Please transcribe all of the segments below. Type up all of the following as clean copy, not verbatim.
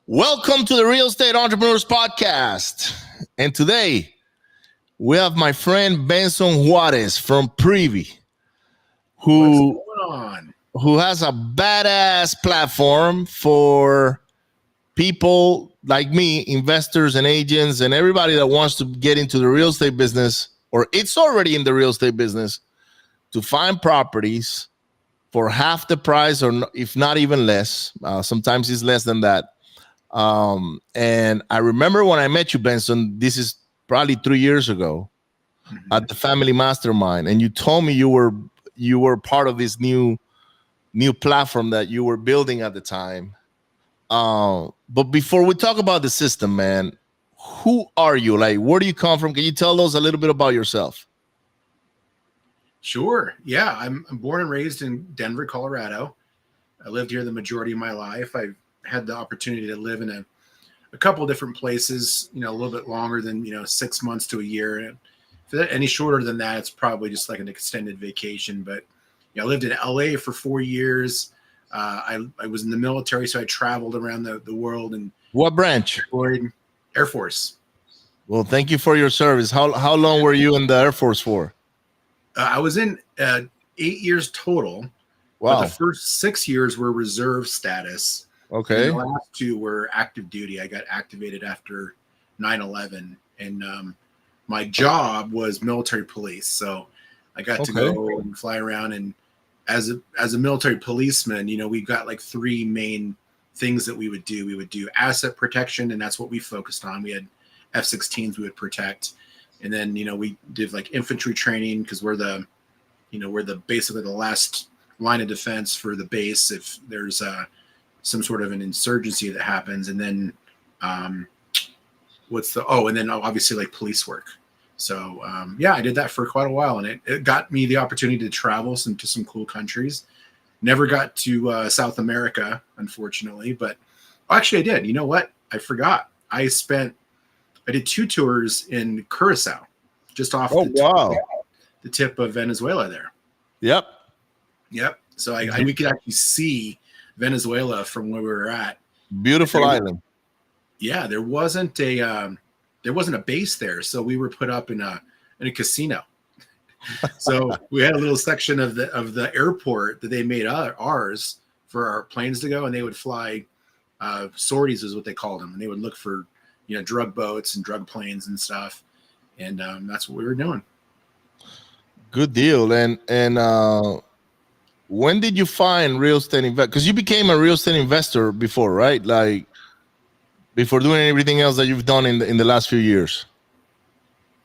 Welcome to the Real Estate Entrepreneurs Podcast. And today we have my friend Benson Juarez from Privy, What's who going on? who has a badass platform for people like me, investors and agents, and everybody that wants to get into the real estate business or it's already in the real estate business to find properties for half the price or if not even less. Sometimes it's less than that. And I remember when I met you, Benson, this is probably 3 years ago at the Family Mastermind, and you told me you were part of this new platform that you were building at the time. But before we talk about the system, man, who are you? Like, where do you come from? Can you tell us a little bit about yourself? Sure. Yeah, I'm born and raised in Denver, Colorado. I lived here the majority of my life. I've had the opportunity to live in a couple of different places, a little bit longer than, 6 months to a year. And any shorter than that, it's probably just like an extended vacation. But I lived in LA for 4 years. I was in the military, so I traveled around the world. And what branch? Air Force. Well, thank you for your service. How long were you in the Air Force for? I was in 8 years total. Wow. But the first 6 years were reserve status. Okay. And the last two were active duty. I got activated after 9/11, and my job was military police. So I got to go and fly around. And as a military policeman, we got like three main things that we would do. We would do asset protection, and that's what we focused on. We had F-16s we would protect. And then, we did like infantry training because we're basically the last line of defense for the base if there's some sort of an insurgency that happens. And then and then obviously like police work. So I did that for quite a while, and it got me the opportunity to travel to some cool countries. Never got to South America, unfortunately, but actually I did. You know what? I forgot. I did 2 tours in Curacao, just off the tip of Venezuela there. Yep. So we could actually see Venezuela from where we were at. Beautiful island. Yeah, there wasn't a base there, so we were put up in a casino. So we had a little section of the airport that they made ours for our planes to go, and they would fly sorties is what they called them, and they would look for drug boats and drug planes and stuff, and that's what we were doing. Good deal. And when did you find real estate invest? Because you became a real estate investor before, right? Like before doing everything else that you've done in the last few years.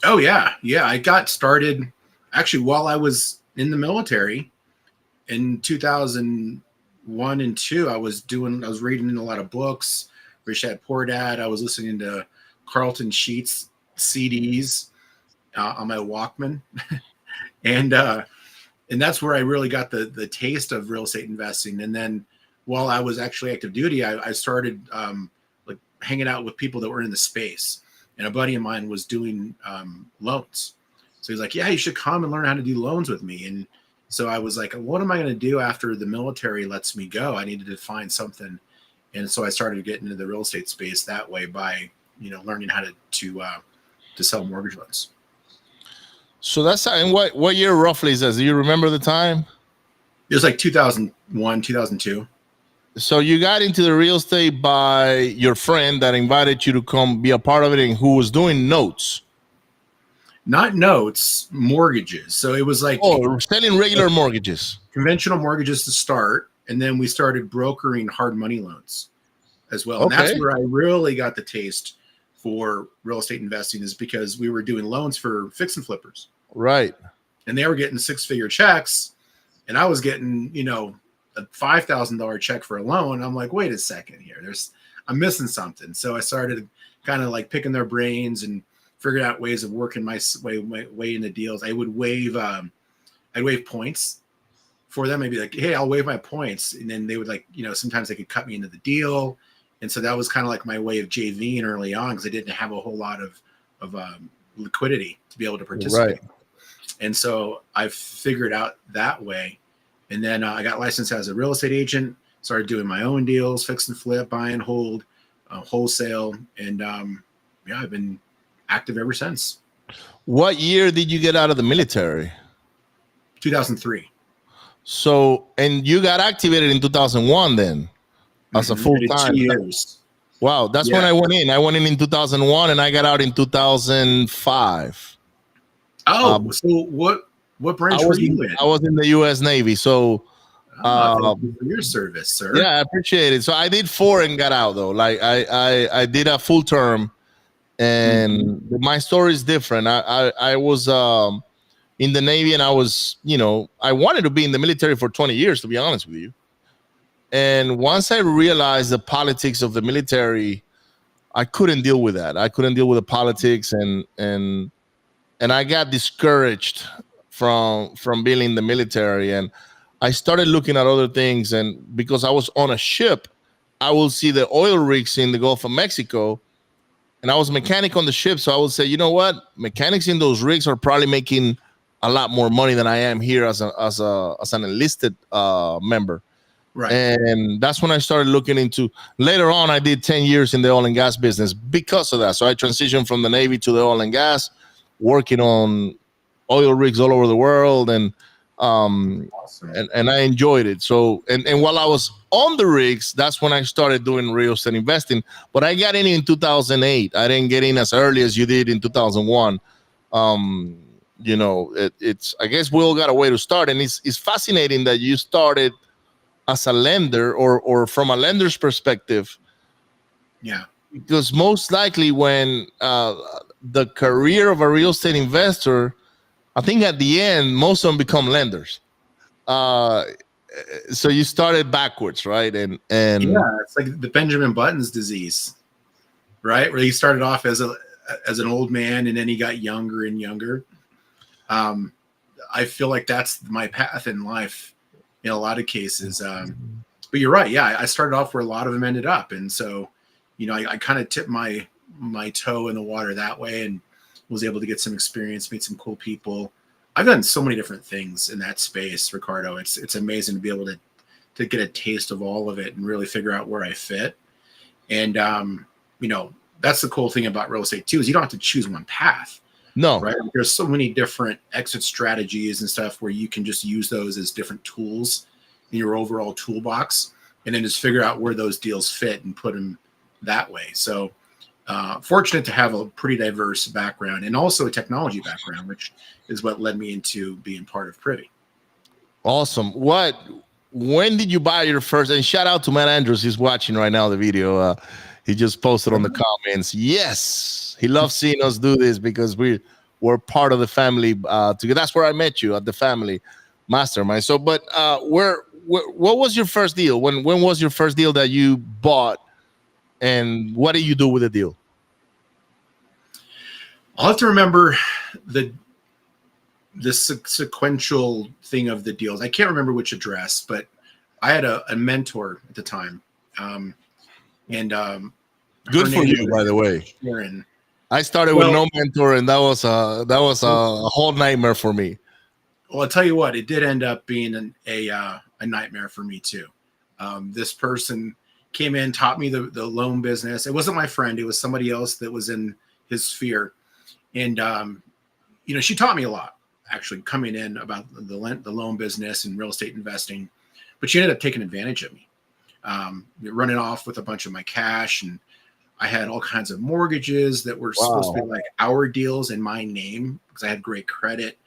Oh yeah. I got started actually while I was in the military in 2001 and 2. I was reading a lot of books. Rich Dad Poor Dad. I was listening to Carlton Sheets CDs on my Walkman, and that's where I really got the taste of real estate investing. And then while I was actually active duty, I started like hanging out with people that were in the space. And a buddy of mine was doing loans, so he's like, "Yeah, you should come and learn how to do loans with me." And so I was like, "What am I going to do after the military lets me go? I needed to find something." And so I started getting into the real estate space that way by, learning how to sell mortgage loans. So that's and what year roughly is this? Do you remember the time? It was like 2001, 2002. So you got into the real estate by your friend that invited you to come be a part of it, and who was doing notes. Not notes, mortgages. So it was like selling regular mortgages, conventional mortgages to start. And then we started brokering hard money loans as well. And that's where I really got the taste for real estate investing, is because we were doing loans for fix and flippers. Right. And they were getting 6-figure checks, and I was getting, a $5,000 check for a loan. I'm like, wait a second here. I'm missing something. So I started kind of like picking their brains and figuring out ways of working my way in the deals. I would waive points for them. I'd be like, hey, I'll waive my points. And then they would sometimes they could cut me into the deal. And so that was kind of like my way of JVing early on, because I didn't have a whole lot of liquidity to be able to participate. Right. And so I figured out that way. And then I got licensed as a real estate agent, started doing my own deals, fix and flip, buy and hold, wholesale, and yeah, I've been active ever since. What year did you get out of the military? 2003. So, and you got activated in 2001 then as a I full did time. 2 years. Wow, that's when Yeah. I went in. I went in 2001 and I got out in 2005. Oh, so what branch were you in? I was in the U.S. Navy. So, Thank you for your service, sir. yeah, I appreciate it. So I did 4 and got out though. Like I did a full term, and my story is different. I was in the Navy, and I was, I wanted to be in the military for 20 years, to be honest with you. And once I realized the politics of the military, I couldn't deal with that. I couldn't deal with the politics, and I got discouraged from being in the military, and I started looking at other things. And because I was on a ship, I will see the oil rigs in the Gulf of Mexico, and I was a mechanic on the ship. So I would say, you know what, mechanics in those rigs are probably making a lot more money than I am here as an enlisted member. Right. And that's when I started looking into. Later on, I did 10 years in the oil and gas business because of that. So I transitioned from the Navy to the oil and gas, working on oil rigs all over the world, and Awesome. and I enjoyed it. So and while I was on the rigs, that's when I started doing real estate investing. But I got in 2008. I didn't get in as early as you did in 2001. It's I guess we all got a way to start, and it's fascinating that you started as a lender or from a lender's perspective. Yeah. Because most likely when the career of a real estate investor, I think at the end, most of them become lenders. So you started backwards, right? And yeah, it's like the Benjamin Button's disease, right? Where he started off as an old man, and then he got younger and younger. I feel like that's my path in life in a lot of cases. But you're right. Yeah, I started off where a lot of them ended up. And so, I kind of tipped my toe in the water that way, and was able to get some experience, meet some cool people. I've done so many different things in that space, Ricardo. It's amazing to be able to get a taste of all of it and really figure out where I fit. And, that's the cool thing about real estate too, is you don't have to choose one path. No. Right. There's so many different exit strategies and stuff where you can just use those as different tools in your overall toolbox, and then just figure out where those deals fit and put them that way. So fortunate to have a pretty diverse background, and also a technology background, which is what led me into being part of Privy. Awesome. When did you buy your first? And shout out to Matt Andrews. He's watching right now the video. He just posted on the comments. Yes, he loves seeing us do this because we're part of the family. That's where I met you, at the family mastermind. So, but what was your first deal? When was your first deal that you bought, and what did you do with the deal? I'll have to remember the sequential thing of the deals. I can't remember which address, but I had a mentor at the time, good for you, by the way. Sharon. I started with no mentor, and that was a whole nightmare for me. Well, I'll tell you what, it did end up being a nightmare for me too. This person came in, taught me the loan business. It wasn't my friend; it was somebody else that was in his sphere, and she taught me a lot, actually, coming in about the loan business and real estate investing. But she ended up taking advantage of me, running off with a bunch of my cash, and I had all kinds of mortgages that were supposed to be like our deals in my name because I had great credit,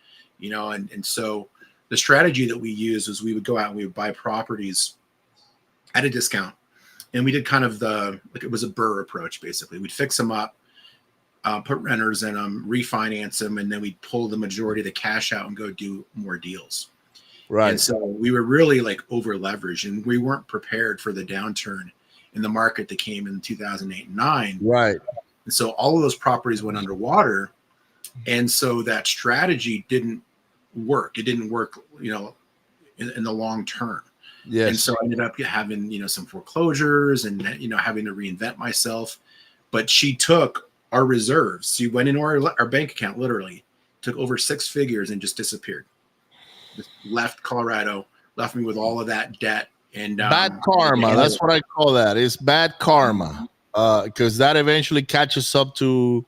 and so the strategy that we used was we would go out and we would buy properties at a discount, and we did kind of it was a BRRRR approach. Basically, we'd fix them up, put renters in them, refinance them, and then we'd pull the majority of the cash out and go do more deals. Right. And so we were really like over leveraged, and we weren't prepared for the downturn in the market that came in 2008 and 9. Right. And so all of those properties went underwater. And so that strategy didn't work. It didn't work, in the long term. Yes. And so I ended up having, some foreclosures and, having to reinvent myself. But she took our reserves. She went into our bank account, literally took over 6 figures and just disappeared. Just left Colorado, left me with all of that debt. And bad karma. That's what I call that. It's bad karma. because that eventually catches up to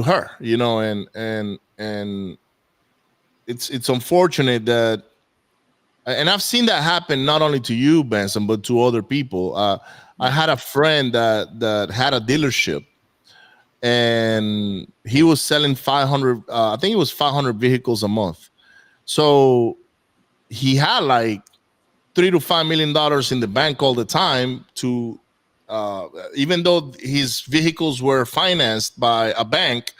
her, and it's unfortunate that, and I've seen that happen not only to you, Benson, but to other people. I had a friend that had a dealership, and he was selling 500. I think it was 500 vehicles a month. So he had like $3 to $5 million in the bank all the time. To even though his vehicles were financed by a bank,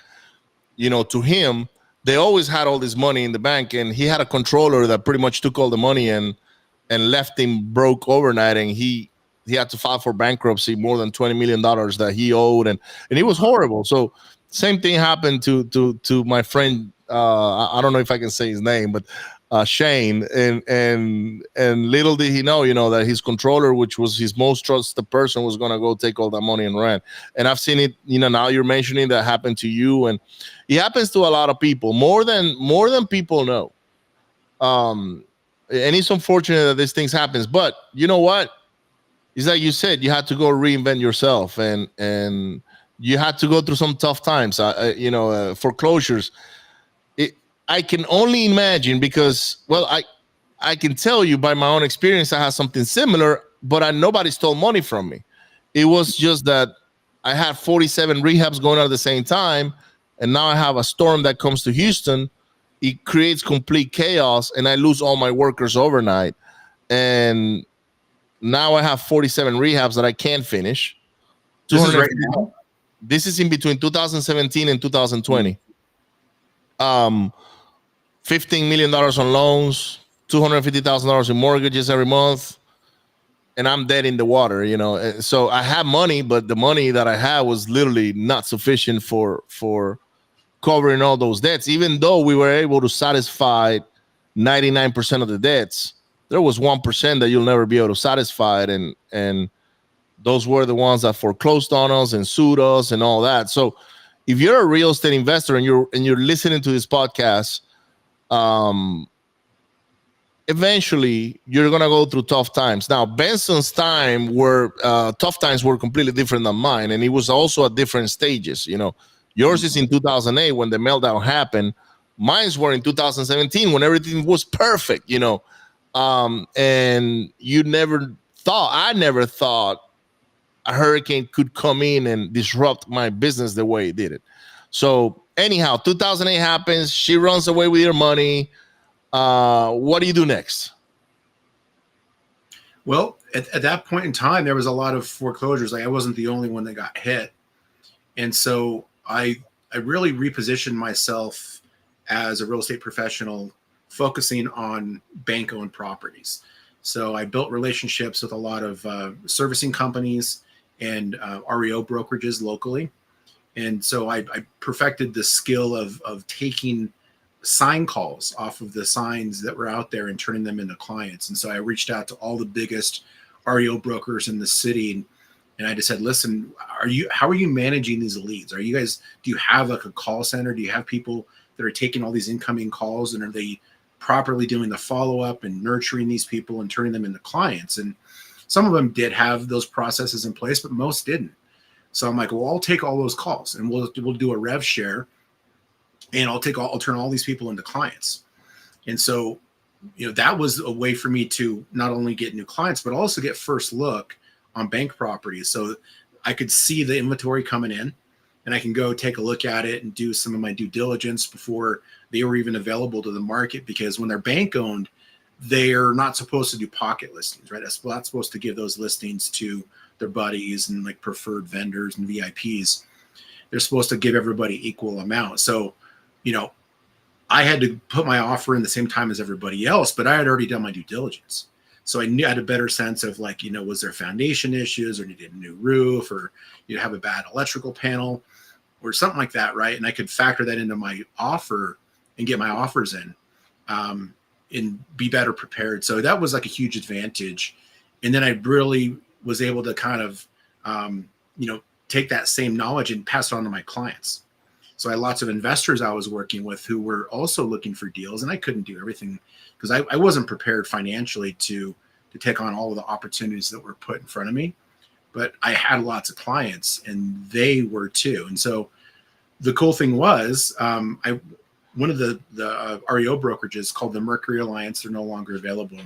to him, they always had all this money in the bank, and he had a controller that pretty much took all the money and left him broke overnight, and he had to file for bankruptcy, more than $20 million that he owed, and it was horrible. So same thing happened to my friend. I don't know if I can say his name, but Shane, and little did he know, that his controller, which was his most trusted person, was gonna go take all that money and run. And I've seen it. Now you're mentioning that happened to you, and it happens to a lot of people, more than people know. And it's unfortunate that these things happens, but you know what? It's like you said, you had to go reinvent yourself, and you had to go through some tough times. Foreclosures. I can only imagine, because, well, I can tell you by my own experience, I had something similar, but nobody stole money from me. It was just that I had 47 rehabs going on at the same time, and now I have a storm that comes to Houston. It creates complete chaos, and I lose all my workers overnight. And now I have 47 rehabs that I can't finish. This is right now? This is in between 2017 and 2020. $15 million on loans, $250,000 in mortgages every month, and I'm dead in the water. So I have money, but the money that I had was literally not sufficient for covering all those debts. Even though we were able to satisfy 99% of the debts, there was 1% that you'll never be able to satisfy it, and those were the ones that foreclosed on us and sued us and all that. So if you're a real estate investor and you're listening to this podcast, eventually you're gonna go through tough times. Now, Benson's time were tough times were completely different than mine, and it was also at different stages. Yours is in 2008 when the meltdown happened. Mine's were in 2017 when everything was perfect. And I never thought a hurricane could come in and disrupt my business the way it did it. So anyhow, 2008 happens. She runs away with your money. What do you do next? Well, at that point in time, there was a lot of foreclosures. Like, I wasn't the only one that got hit. And so I really repositioned myself as a real estate professional, focusing on bank-owned properties. So I built relationships with a lot of servicing companies and REO brokerages locally. And so I perfected the skill of taking sign calls off of the signs that were out there and turning them into clients. And so I reached out to all the biggest REO brokers in the city, and I just said, listen, how are you managing these leads? Do you have like a call center? Do you have people that are taking all these incoming calls, and are they properly doing the follow-up and nurturing these people and turning them into clients? And some of them did have those processes in place, but most didn't. So I'm like, well, I'll take all those calls, and we'll do a rev share, and I'll turn all these people into clients. And so, that was a way for me to not only get new clients, but also get first look on bank properties. So I could see the inventory coming in, and I can go take a look at it and do some of my due diligence before they were even available to the market. Because when they're bank owned, they're not supposed to do pocket listings, right? That's not supposed to give those listings to their buddies and like preferred vendors and VIPs. They're supposed to give everybody equal amount. So, I had to put my offer in the same time as everybody else, but I had already done my due diligence. So I had a better sense of like, was there foundation issues, or needed a new roof, or you have a bad electrical panel or something like that, right? And I could factor that into my offer and get my offers in and be better prepared. So that was like a huge advantage. And then I really was able to kind of, take that same knowledge and pass it on to my clients. So I had lots of investors I was working with who were also looking for deals, and I couldn't do everything because I wasn't prepared financially to take on all of the opportunities that were put in front of me. but I had lots of clients, and they were too. And so the cool thing was, one of the REO brokerages called the Mercury Alliance. They're no longer available.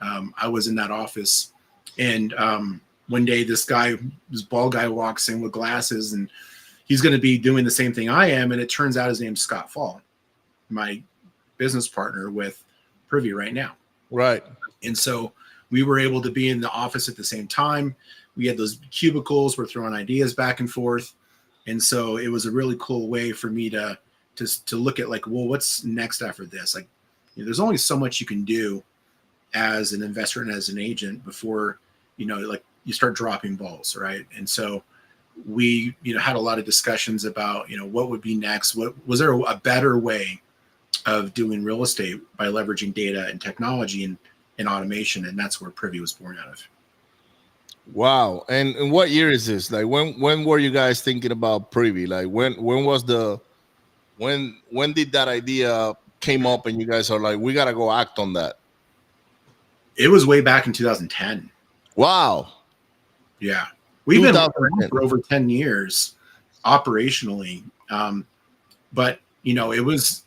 I was in that office, and one day this bald guy walks in with glasses, and he's going to be doing the same thing I am. And it turns out his name's Scott Fall, my business partner with Privy right now. Right. And so we were able to be in the office at the same time. We had those cubicles. We're throwing ideas back and forth. And so it was a really cool way for me to look at like, well, what's next after this? Like, there's only so much you can do as an investor and as an agent before, like you start dropping balls. Right. And so we, had a lot of discussions about, what would be next? What was there a better way of doing real estate by leveraging data and technology and automation? And that's where Privy was born out of. Wow. And what year is this? Like when were you guys thinking about Privy? Like when did that idea came up and you guys are like, we got to go act on that? It was way back in 2010. Wow. Yeah. We've been around for over 10 years operationally. But it was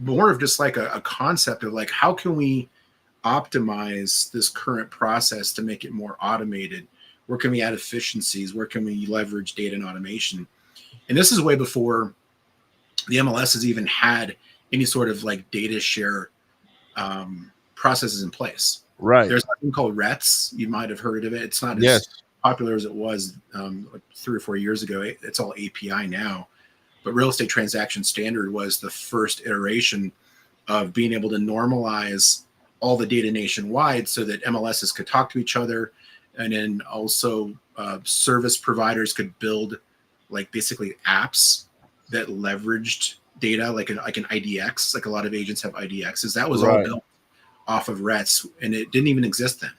more of just like a concept of like, how can we optimize this current process to make it more automated? Where can we add efficiencies? Where can we leverage data and automation? And this is way before the MLS has even had any sort of like data share processes in place. Right. There's something called RETS. You might have heard of it. It's not as popular as it was like 3 or 4 years ago. It's all API now. But Real Estate Transaction Standard was the first iteration of being able to normalize all the data nationwide so that MLSs could talk to each other. And then also service providers could build like basically apps that leveraged data like an IDX, like a lot of agents have IDXs. That was all built off of RETS, and it didn't even exist then.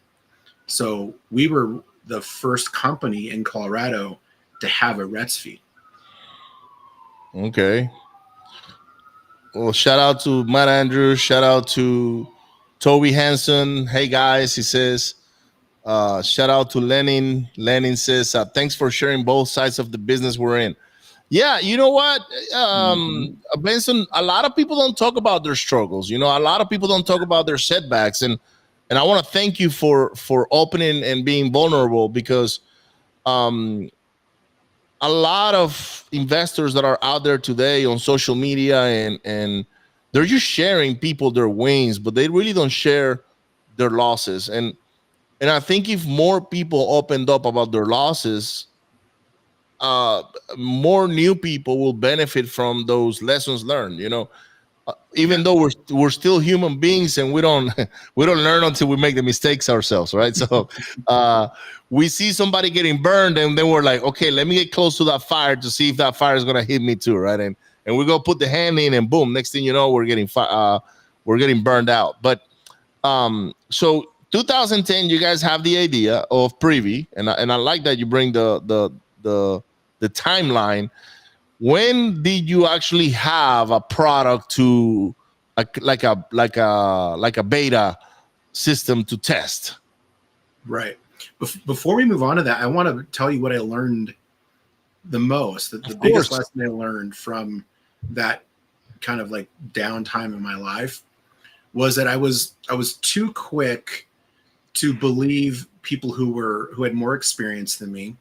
So we were the first company in Colorado to have a RETS feed. Okay. Well, shout out to Matt Andrews. Shout out to Toby Hanson. Hey guys, he says. Shout out to Lenin. Lenin says, thanks for sharing both sides of the business we're in. Yeah, you know what, Benson, a lot of people don't talk about their struggles. A lot of people don't talk about their setbacks. And I want to thank you for opening and being vulnerable, because a lot of investors that are out there today on social media and they're just sharing their wins, but they really don't share their losses. And I think if more people opened up about their losses, more new people will benefit from those lessons learned. Even though we're still human beings and we don't learn until we make the mistakes ourselves, right? So we see somebody getting burned, and then we're like, okay, let me get close to that fire to see if that fire is gonna hit me too, right? And we go put the hand in, and boom, next thing you know, we're getting burned out. But so 2010, you guys have the idea of Privy, and I like that you bring the timeline. When did you actually have a product to like a beta system to test? Right. Before we move on to that, I want to tell you what I learned the most. The biggest lesson I learned from that kind of like downtime in my life was that I was too quick to believe people who had more experience than me.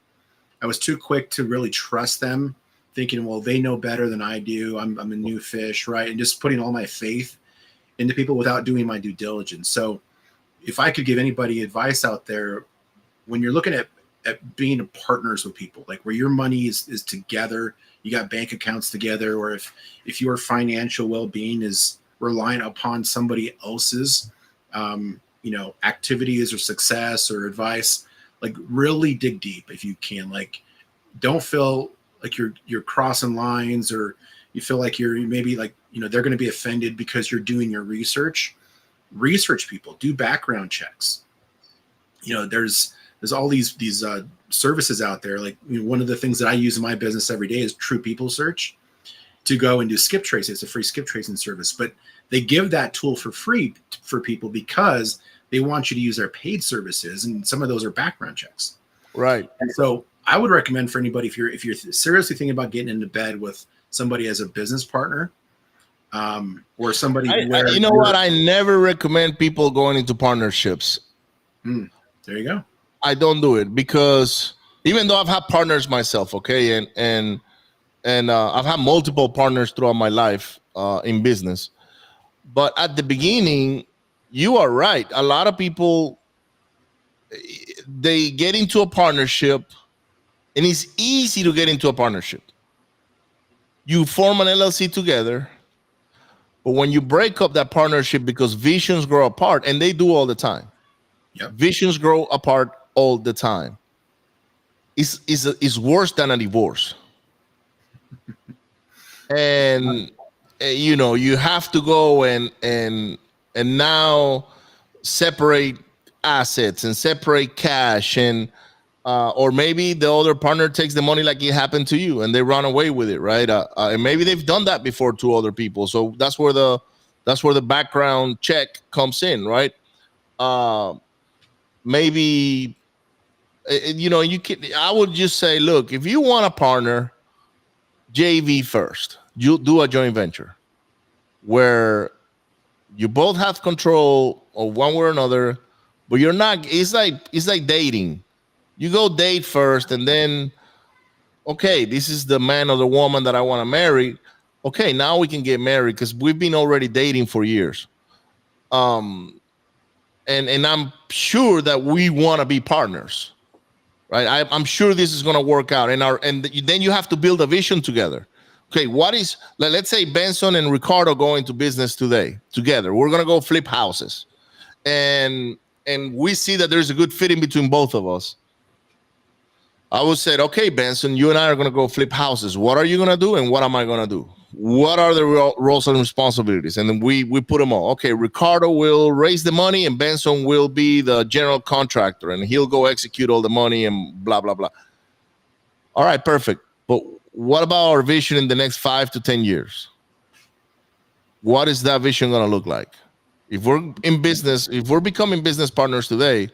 I was too quick to really trust them, thinking, well, they know better than I do. I'm a new fish, right? And just putting all my faith into people without doing my due diligence. So if I could give anybody advice out there, when you're looking at being partners with people, like where your money is together, you got bank accounts together, or if your financial well-being is reliant upon somebody else's, activities or success or advice, like really dig deep if you can. Like, don't feel like you're crossing lines, or you feel like you're maybe like, they're going to be offended because you're doing your research. Research people, do background checks. There's all these services out there. Like, one of the things that I use in my business every day is True People Search, to go and do skip trace. It's a free skip tracing service, but they give that tool for free for people because they want you to use their paid services, and some of those are background checks. Right. And so I would recommend for anybody, if you're seriously thinking about getting into bed with somebody as a business partner, or somebody where you know what? I never recommend people going into partnerships. There you go. I don't do it because even though I've had partners myself, okay, and I've had multiple partners throughout my life in business, but at the beginning, you are right. A lot of people, they get into a partnership, and it's easy to get into a partnership. You form an LLC together, but when you break up that partnership because visions grow apart, and they do all the time, Yep. visions grow apart all the time. It's worse than a divorce. And you know, you have to go and now separate assets and separate cash, and or maybe the other partner takes the money like it happened to you and they run away with it, right? And maybe they've done that before to other people, so that's where the background check comes in, right? uh Maybe you know, you can, I would just say, look, if you want a partner, JV first. You do a joint venture where you both have control of one way or another, but you're not. It's like dating. You go date first, and then okay, this is the man or the woman that I want to marry. Okay, now we can get married because we've been already dating for years. Um, and I'm sure that we want to be partners, right? I'm sure this is going to work out, and then you have to build a vision together. Okay, what is, let's say Benson and Ricardo go into business today together. We're going to go flip houses, and we see that there's a good fit in between both of us. I would say, okay, Benson, you and I are going to go flip houses. What are you going to do, and what am I going to do? What are the roles and responsibilities? And then we put them all. Okay, Ricardo will raise the money, and Benson will be the general contractor, and he'll go execute all the money and blah blah blah. All right, perfect. But what about our vision in the next 5 to 10 years? What is that vision going to look like? If we're in business, if we're becoming business partners today,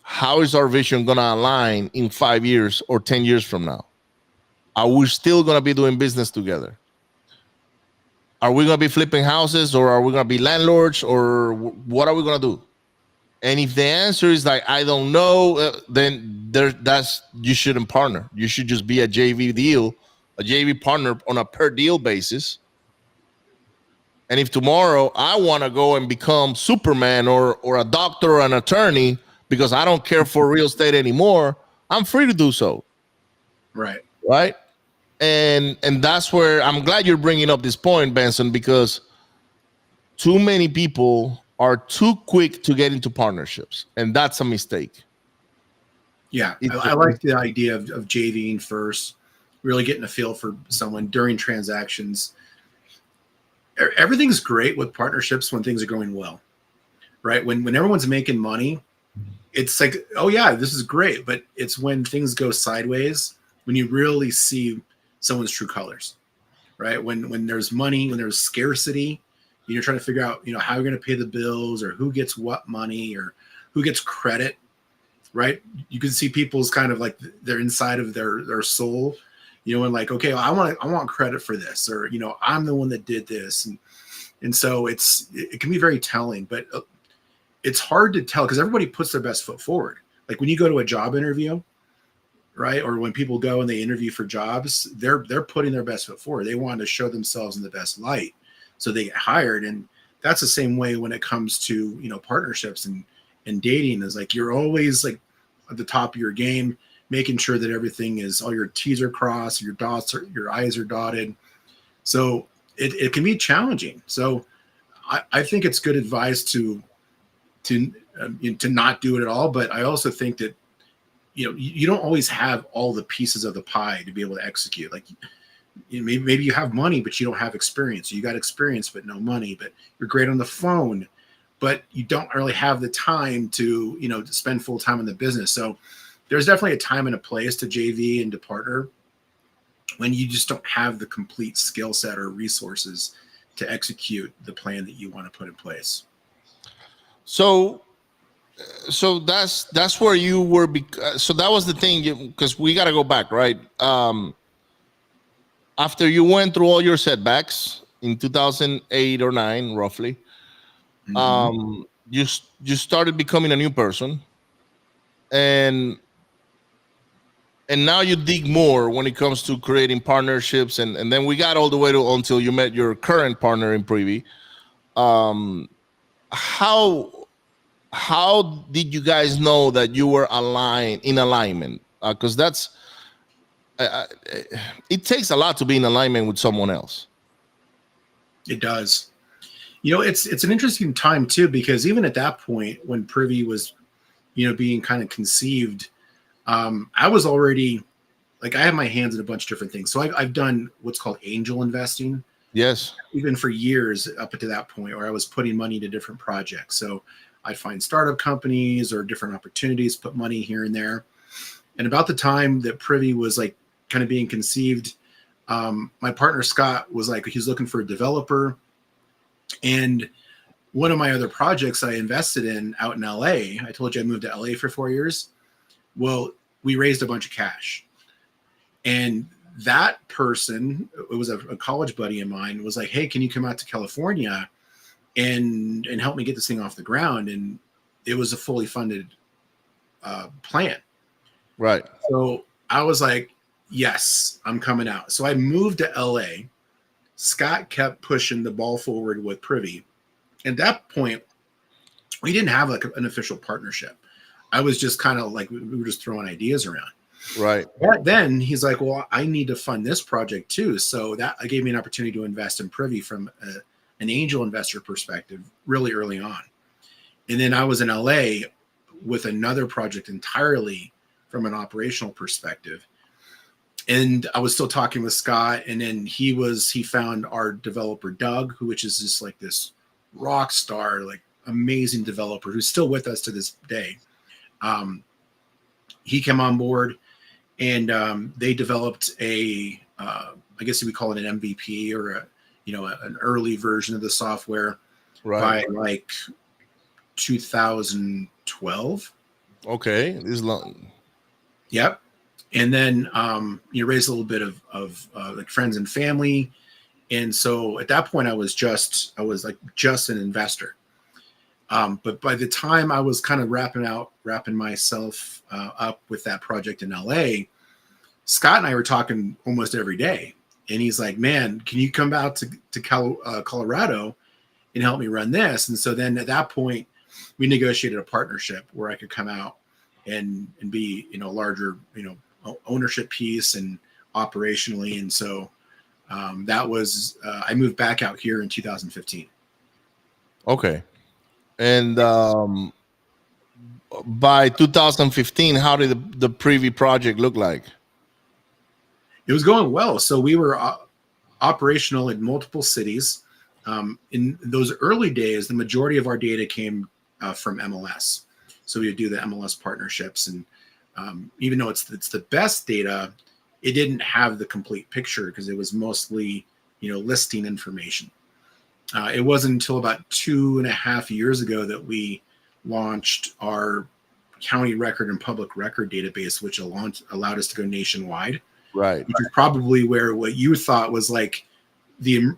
how is our vision going to align in 5 years or 10 years from now? Are we still going to be doing business together? Are we going to be flipping houses, or are we going to be landlords, or what are we going to do? And if the answer is like, I don't know, then you shouldn't partner. You should just be a JV deal, a JV partner on a per deal basis. And if tomorrow I want to go and become Superman or a doctor or an attorney because I don't care for real estate anymore, I'm free to do so. Right. Right. And that's where I'm glad you're bringing up this point, Benson, because too many people are too quick to get into partnerships, and that's a mistake. Yeah, I like the idea of JVing first, really getting a feel for someone during transactions. Everything's great with partnerships when things are going well, right? When everyone's making money, it's like, oh yeah, this is great. But it's when things go sideways, when you really see someone's true colors, right? When there's money, when there's scarcity, you're trying to figure out, how you're going to pay the bills, or who gets what money, or who gets credit, right? You can see people's kind of like they're inside of their soul, and like, okay, well, I want credit for this, or I'm the one that did this, and so it can be very telling, but it's hard to tell because everybody puts their best foot forward. Like when you go to a job interview, right, or when people go and they interview for jobs, they're putting their best foot forward. They want to show themselves in the best light, so they get hired. And that's the same way when it comes to partnerships and dating. Is like you're always like at the top of your game, making sure that everything is, all your T's are crossed, your I's are dotted. So it can be challenging. So I think it's good advice to not do it at all. But I also think that you don't always have all the pieces of the pie to be able to execute. Like maybe you have money, but you don't have experience. You got experience, but no money. But you're great on the phone, but you don't really have the time to to spend full time in the business. So there's definitely a time and a place to JV and to partner when you just don't have the complete skill set or resources to execute the plan that you want to put in place. So So that's where you were. So that was the thing, because we got to go back, right? After you went through all your setbacks in 2008 or 9, roughly, Hmm. you started becoming a new person, and now you dig more when it comes to creating partnerships, and then we got all the way to until you met your current partner in Privy. Um, how did you guys know that you were alignment? Because that's uh, it takes a lot to be in alignment with someone else. It does. It's an interesting time too, because even at that point when Privy was, being kind of conceived, I was already like I have my hands in a bunch of different things. So I've done what's called angel investing, Yes. even for years up to that point where I was putting money into different projects. So I'd find startup companies or different opportunities, put money here and there. And about the time that Privy was like kind of being conceived, my partner Scott was like, he's looking for a developer. And one of my other projects I invested in out in LA, I told you I moved to LA for 4 years. Well, we raised a bunch of cash. And that person, it was a college buddy of mine, was like, hey, can you come out to California and help me get this thing off the ground? And it was a fully funded plan. Right. So I was like, yes, I'm coming out. So I moved to LA. Scott kept pushing the ball forward with Privy. At that point, we didn't have like an official partnership. I was just kind of like, we were just throwing ideas around. Right. But then he's like, well, I need to fund this project too. So that gave me an opportunity to invest in Privy from an angel investor perspective really early on. And then I was in LA with another project entirely from an operational perspective. And I was still talking with Scott, and then he found our developer Doug, which is just like this rock star, like amazing developer who's still with us to this day. He came on board, and they developed I guess we call it an MVP or an early version of the software by like 2012. Okay. This is long. Yep. And then you raise a little bit of like friends and family. And so at that point I was like just an investor. But by the time I was kind of wrapping myself up with that project in LA, Scott and I were talking almost every day. And he's like, man, can you come out to Colorado and help me run this? And so then at that point, we negotiated a partnership where I could come out and be, larger, ownership piece and operationally. And so that was, I moved back out here in 2015. Okay. And by 2015, how did the Privy project look like? It was going well. So we were operational in multiple cities. In those early days, the majority of our data came from MLS. So we would do the MLS partnerships. And even though it's the best data, it didn't have the complete picture because it was mostly, listing information. It wasn't until about 2.5 years ago that we launched our county record and public record database, which allowed us to go nationwide. Right. Which is probably where what you thought was like the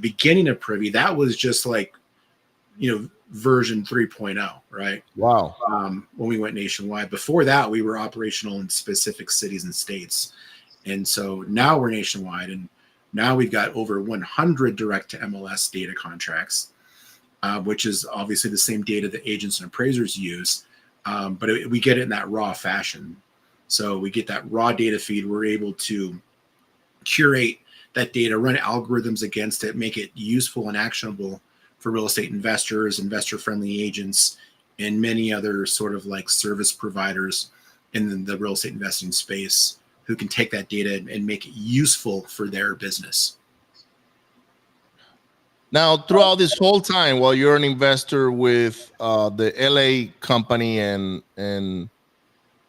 beginning of Privy. That was just like, version 3.0, right? Wow. When we went nationwide. Before that, we were operational in specific cities and states. And so now we're nationwide, and now we've got over 100 direct to MLS data contracts, which is obviously the same data that agents and appraisers use, but we get it in that raw fashion. So we get that raw data feed. We're able to curate that data, run algorithms against it, make it useful and actionable for real estate investors, investor-friendly agents, and many other sort of like service providers in the real estate investing space who can take that data and make it useful for their business. Now, throughout this whole time, while you're an investor with the LA company and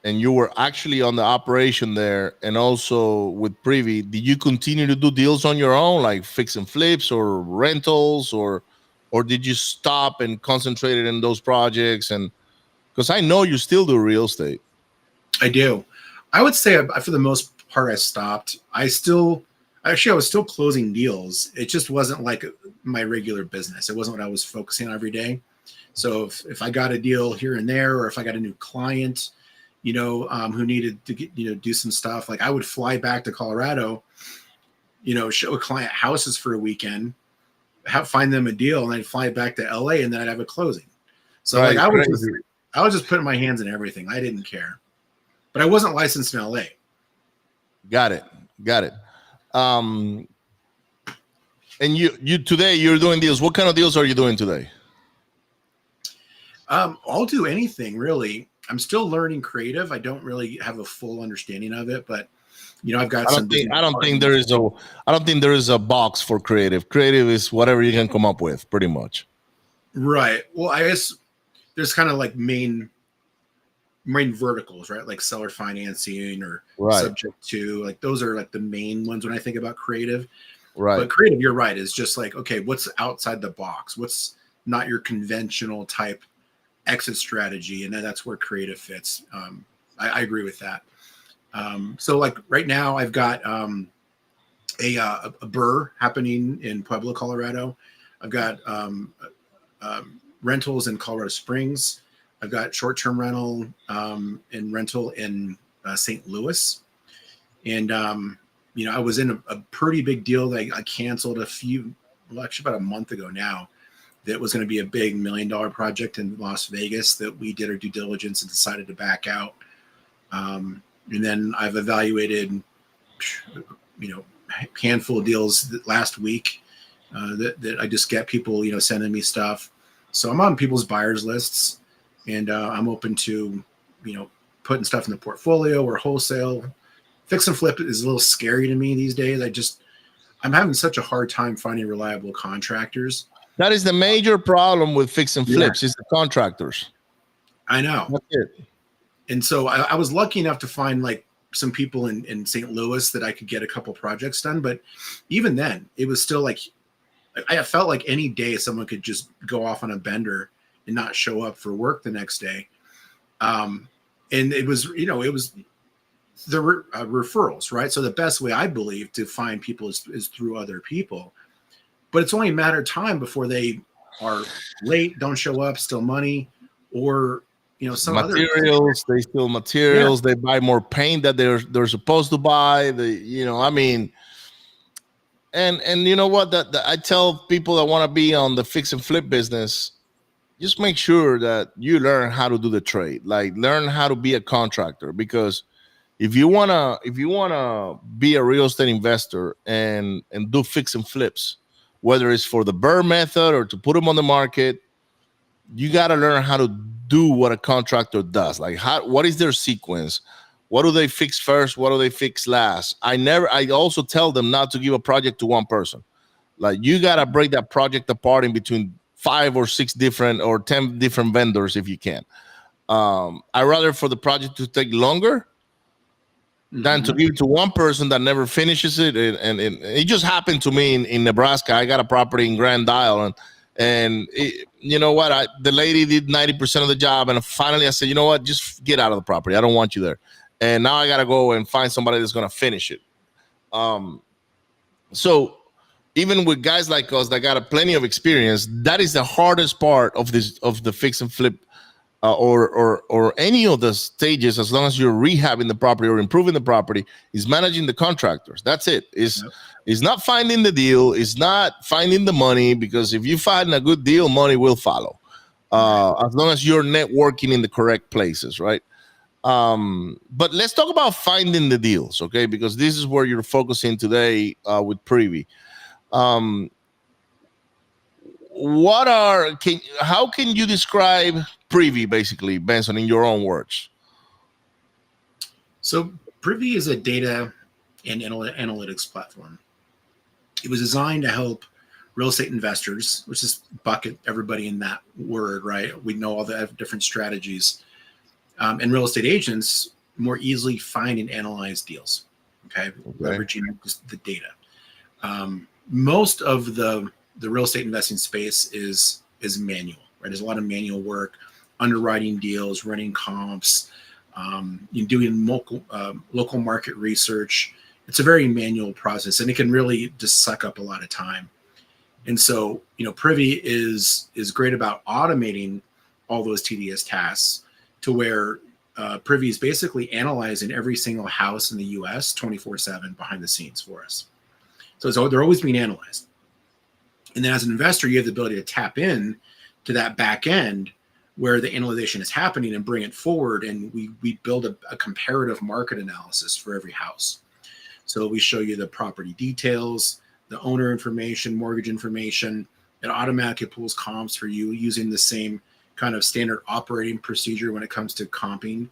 you were actually on the operation there, and also with Privy, did you continue to do deals on your own, like fix and flips or rentals, or did you stop and concentrated in those projects? And Because I know you still do real estate. I do. I would say for the most part, I stopped. I was still closing deals. It just wasn't like my regular business. It wasn't what I was focusing on every day. So if I got a deal here and there, or if I got a new client, who needed to get, do some stuff, like I would fly back to Colorado, show a client houses for a weekend, find them a deal, and then fly back to LA, and then I'd have a closing. So right, like I was just putting my hands in everything. I didn't care, but I wasn't licensed in LA. Got it. And you today you're doing deals. What kind of deals are you doing today? I'll do anything really. I'm still learning creative. I don't really have a full understanding of it, but I've got I don't think there is a box for creative. Creative is whatever you can come up with, pretty much. Right. Well, I guess there's kind of like main verticals, right? Like seller financing or subject to, like those are like the main ones when I think about creative. Right. But creative, you're right, is just like, okay, what's outside the box? What's not your conventional type exit strategy? And then that's where creative fits. I agree with that. So like right now I've got a burr happening in Pueblo, Colorado. I've got rentals in Colorado Springs. I've got short-term rental and rental in St. Louis. And, I was in a pretty big deal that I canceled actually about a month ago now, that was going to be a big $1 million project in Las Vegas that we did our due diligence and decided to back out. And then I've evaluated, handful of deals last week that I just get people, sending me stuff. So I'm on people's buyers lists, and I'm open to, putting stuff in the portfolio or wholesale. Fix and flip is a little scary to me these days. I'm having such a hard time finding reliable contractors. That is the major problem with fix and flips, is the contractors. I know. That's it. And so I was lucky enough to find like some people in St. Louis that I could get a couple projects done. But even then, it was still like, I felt like any day someone could just go off on a bender and not show up for work the next day. And it was, the referrals, right? So the best way I believe to find people is through other people. But it's only a matter of time before they are late, don't show up, steal money, or some materials. They steal materials. Yeah. They buy more paint that they're supposed to buy. And you know what? That I tell people that want to be on the fix and flip business, just make sure that you learn how to do the trade. Like learn how to be a contractor, because if you wanna be a real estate investor and do fix and flips, whether it's for the burr method or to put them on the market, you got to learn how to do what a contractor does. Like what is their sequence? What do they fix first? What do they fix last? I also tell them not to give a project to one person. Like you got to break that project apart in between 5 or 6 different or 10 different vendors if you can. I rather for the project to take longer than to give it to one person that never finishes it. And it just happened to me in Nebraska. I got a property in Grand Isle, and you know what? The lady did 90% of the job, and finally I said, you know what? Just get out of the property. I don't want you there. And now I got to go and find somebody that's going to finish it. So even with guys like us that got plenty of experience, that is the hardest part of the fix and flip. Or any of the stages, as long as you're rehabbing the property or improving the property, is managing the contractors. That's it. Is not finding the deal, is not finding the money, because if you find a good deal, money will follow. As long as you're networking in the correct places, right? But let's talk about finding the deals, okay? Because this is where you're focusing today with Privy. How can you describe Privy, basically, Benson, in your own words? So Privy is a data and analytics platform. It was designed to help real estate investors, which is bucket everybody in that word, right? We know all the different strategies, and real estate agents more easily find and analyze deals. Okay. Leveraging just the data. Most of the real estate investing space is manual, right? There's a lot of manual work. underwriting deals, running comps, doing local market research. It's a very manual process, and it can really just suck up a lot of time. And so, Privy is great about automating all those tedious tasks to where Privy is basically analyzing every single house in the U.S. 24/7 behind the scenes for us. So they're always being analyzed. And then as an investor, you have the ability to tap in to that back end where the analyzation is happening and bring it forward. And we build a comparative market analysis for every house. So we show you the property details, the owner information, mortgage information. It automatically pulls comps for you using the same kind of standard operating procedure when it comes to comping.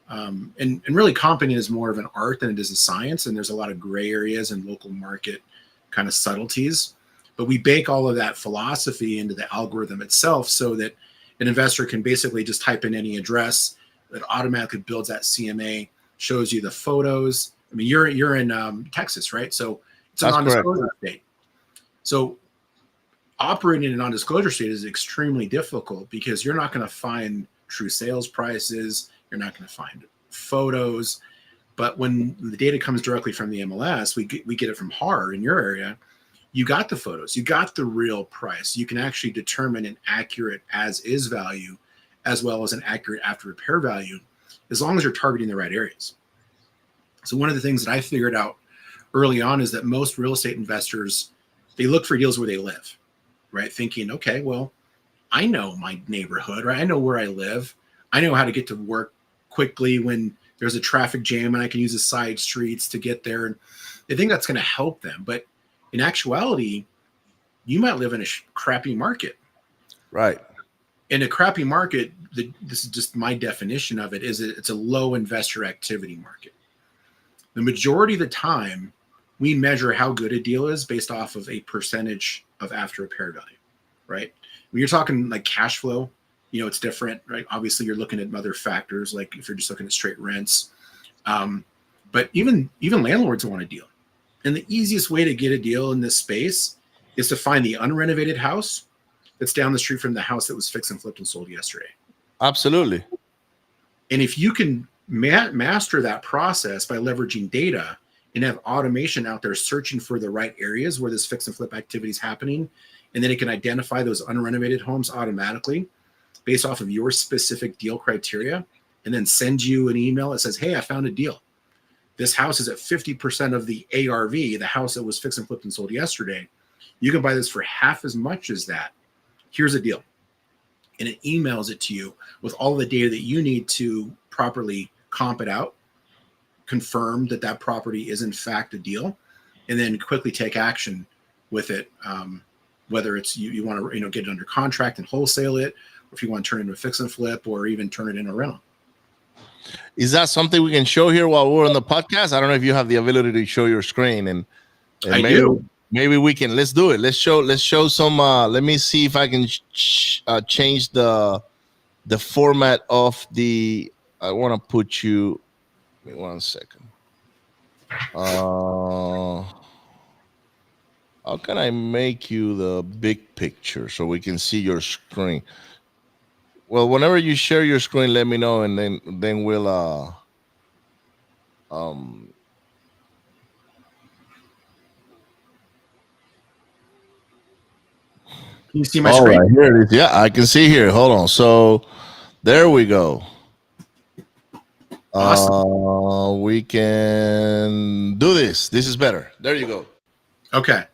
And really comping is more of an art than it is a science. And there's a lot of gray areas and local market kind of subtleties. But we bake all of that philosophy into the algorithm itself so that an investor can basically just type in any address that automatically builds that CMA, shows you the photos. I mean, you're in Texas, right? So it's a non-disclosure state. So operating in a non-disclosure state is extremely difficult because you're not going to find true sales prices. You're not going to find photos. But when the data comes directly from the MLS, we get it from HAR in your area. You got the photos, you got the real price. You can actually determine an accurate as-is value as well as an accurate after-repair value as long as you're targeting the right areas. So one of the things that I figured out early on is that most real estate investors, they look for deals where they live, right? Thinking, okay, well, I know my neighborhood, right? I know where I live. I know how to get to work quickly when there's a traffic jam and I can use the side streets to get there. And they think that's going to help them. But in actuality, you might live in a crappy market. Right. In a crappy market, this is just my definition of it, is it's a low investor activity market. The majority of the time, we measure how good a deal is based off of a percentage of after repair value, right? When you're talking like cash flow, it's different, right? Obviously, you're looking at other factors, like if you're just looking at straight rents. But even landlords want a deal. And the easiest way to get a deal in this space is to find the unrenovated house that's down the street from the house that was fixed and flipped and sold yesterday. Absolutely. And if you can master that process by leveraging data and have automation out there searching for the right areas where this fix and flip activity is happening, and then it can identify those unrenovated homes automatically based off of your specific deal criteria, and then send you an email that says, hey, I found a deal. This house is at 50% of the ARV, the house that was fixed and flipped and sold yesterday. You can buy this for half as much as that. Here's a deal. And it emails it to you with all the data that you need to properly comp it out, confirm that property is in fact a deal, and then quickly take action with it. Whether it's you want to get it under contract and wholesale it, or if you want to turn it into a fix and flip, or even turn it into a rental. Is that something we can show here while we're on the podcast? I don't know if you have the ability to show your screen, and I do. Maybe we can. Let's do it. Let's show some. Let me see if I can change the format of the. I want to put you. Give me 1 second. How can I make you the big picture so we can see your screen? Well, whenever you share your screen, let me know, and then we'll Can you see my screen? Right, here it is. Yeah, I can see here. Hold on. So there we go. Awesome. We can do this. This is better. There you go. Okay.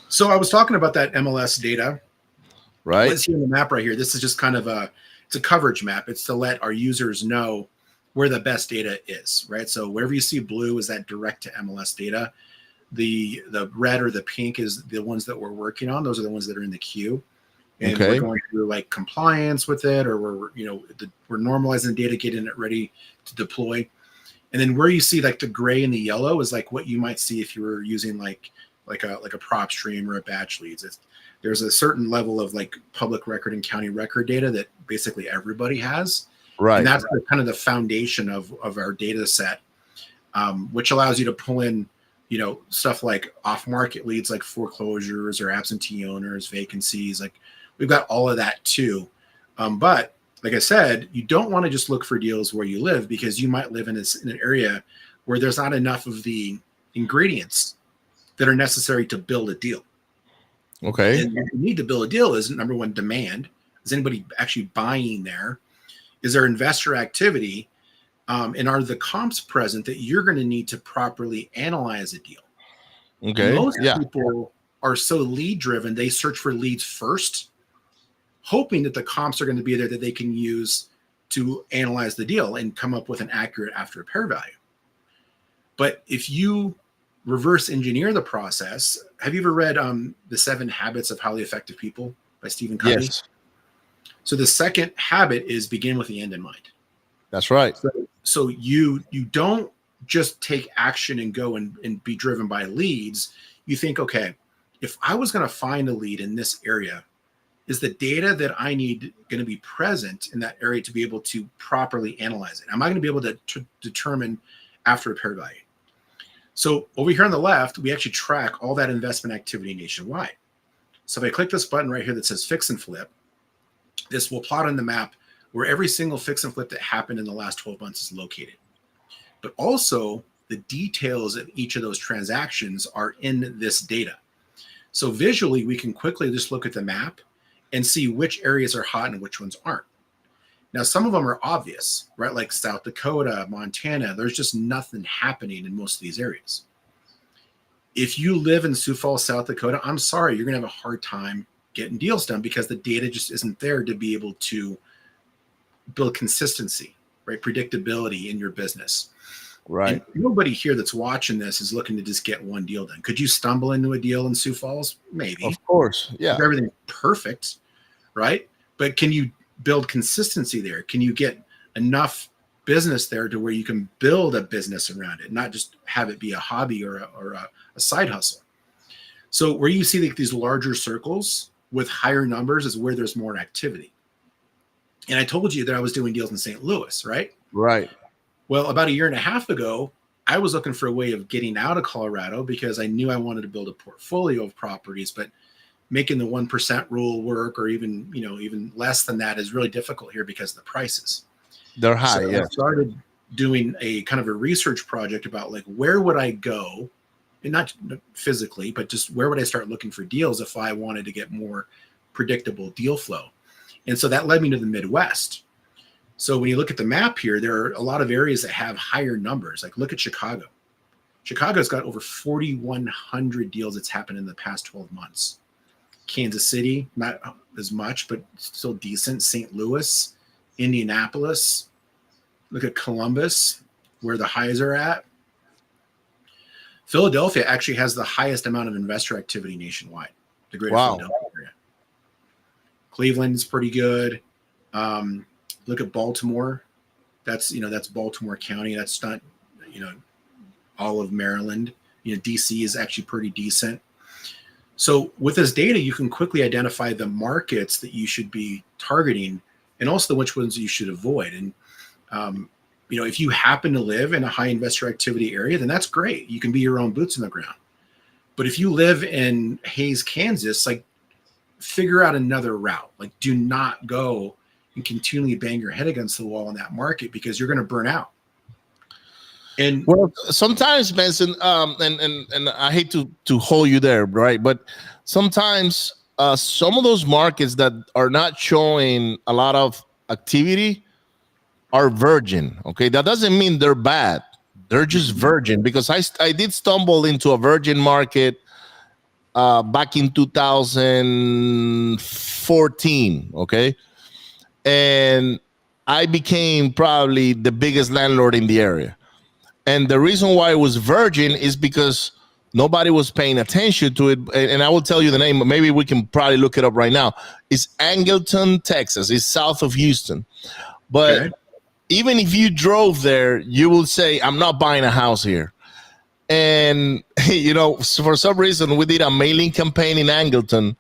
So I was talking about that MLS data. Right. Let's see on the map right here. This is just kind of it's a coverage map. It's to let our users know where the best data is, right? So wherever you see blue is that direct to MLS data. The red or the pink is the ones that we're working on. Those are the ones that are in the queue. And we're going through like compliance with it, or we're normalizing the data, getting it ready to deploy. And then where you see like the gray and the yellow is like what you might see if you were using like a prop stream or a batch leads. There's a certain level of like public record and county record data that basically everybody has. Right. And that's kind of the foundation of our data set, which allows you to pull in, stuff like off-market leads, like foreclosures or absentee owners, vacancies. Like we've got all of that too. But like I said, you don't want to just look for deals where you live, because you might live in an area where there's not enough of the ingredients that are necessary to build a deal. Okay. And what you need to build a deal is, number one, demand. Is anybody actually buying there? Is there investor activity? And are the comps present that you're going to need to properly analyze a deal? Okay. Most people are so lead driven, they search for leads first, hoping that the comps are going to be there that they can use to analyze the deal and come up with an accurate after repair value. But if you reverse engineer the process, have you ever read The 7 Habits of Highly Effective People by Stephen Covey? Yes. So the second habit is begin with the end in mind. That's right. So you don't just take action and go and be driven by leads. You think, okay, if I was going to find a lead in this area, is the data that I need going to be present in that area to be able to properly analyze it? Am I going to be able to determine after repair value? So over here on the left, we actually track all that investment activity nationwide. So if I click this button right here that says fix and flip, this will plot on the map where every single fix and flip that happened in the last 12 months is located. But also the details of each of those transactions are in this data. So visually, we can quickly just look at the map and see which areas are hot and which ones aren't. Now, some of them are obvious, right? Like South Dakota, Montana, there's just nothing happening in most of these areas. If you live in Sioux Falls, South Dakota, I'm sorry, you're going to have a hard time getting deals done because the data just isn't there to be able to build consistency, right? Predictability in your business. Right. And nobody here that's watching this is looking to just get one deal done. Could you stumble into a deal in Sioux Falls? Maybe. Of course. Yeah. If everything's perfect, right? But can you build consistency there? Can you get enough business there to where you can build a business around it, not just have it be a hobby or a side hustle? So where you see like these larger circles with higher numbers is where there's more activity. And I told you that I was doing deals in St. Louis, right? Right. Well, about a year and a half ago, I was looking for a way of getting out of Colorado because I knew I wanted to build a portfolio of properties, but making the 1% rule work, or even less than that, is really difficult here because of the prices. They're high. So I started doing a kind of a research project about like, where would I go, and not physically, but just where would I start looking for deals if I wanted to get more predictable deal flow? And so that led me to the Midwest. So when you look at the map here, there are a lot of areas that have higher numbers. Like look at Chicago. Chicago's got over 4,100 deals that's happened in the past 12 months. Kansas City, not as much, but still decent. St. Louis, Indianapolis. Look at Columbus, where the highs are at. Philadelphia actually has the highest amount of investor activity nationwide. The greater Philadelphia area. Cleveland is pretty good. Look at Baltimore. That's Baltimore County. That's not, all of Maryland. DC is actually pretty decent. So with this data, you can quickly identify the markets that you should be targeting and also which ones you should avoid. And, if you happen to live in a high investor activity area, then that's great. You can be your own boots on the ground. But if you live in Hayes, Kansas, like figure out another route. Like do not go and continually bang your head against the wall in that market because you're going to burn out. And well, sometimes, Benson, and I hate to hold you there, right? But sometimes some of those markets that are not showing a lot of activity are virgin. Okay, that doesn't mean they're bad. They're just virgin, because I did stumble into a virgin market back in 2014. Okay, and I became probably the biggest landlord in the area. And the reason why it was virgin is because nobody was paying attention to it. And I will tell you the name, but maybe we can probably look it up right now. It's Angleton, Texas. It's south of Houston. But even if you drove there, you will say, I'm not buying a house here. And, for some reason, we did a mailing campaign in Angleton,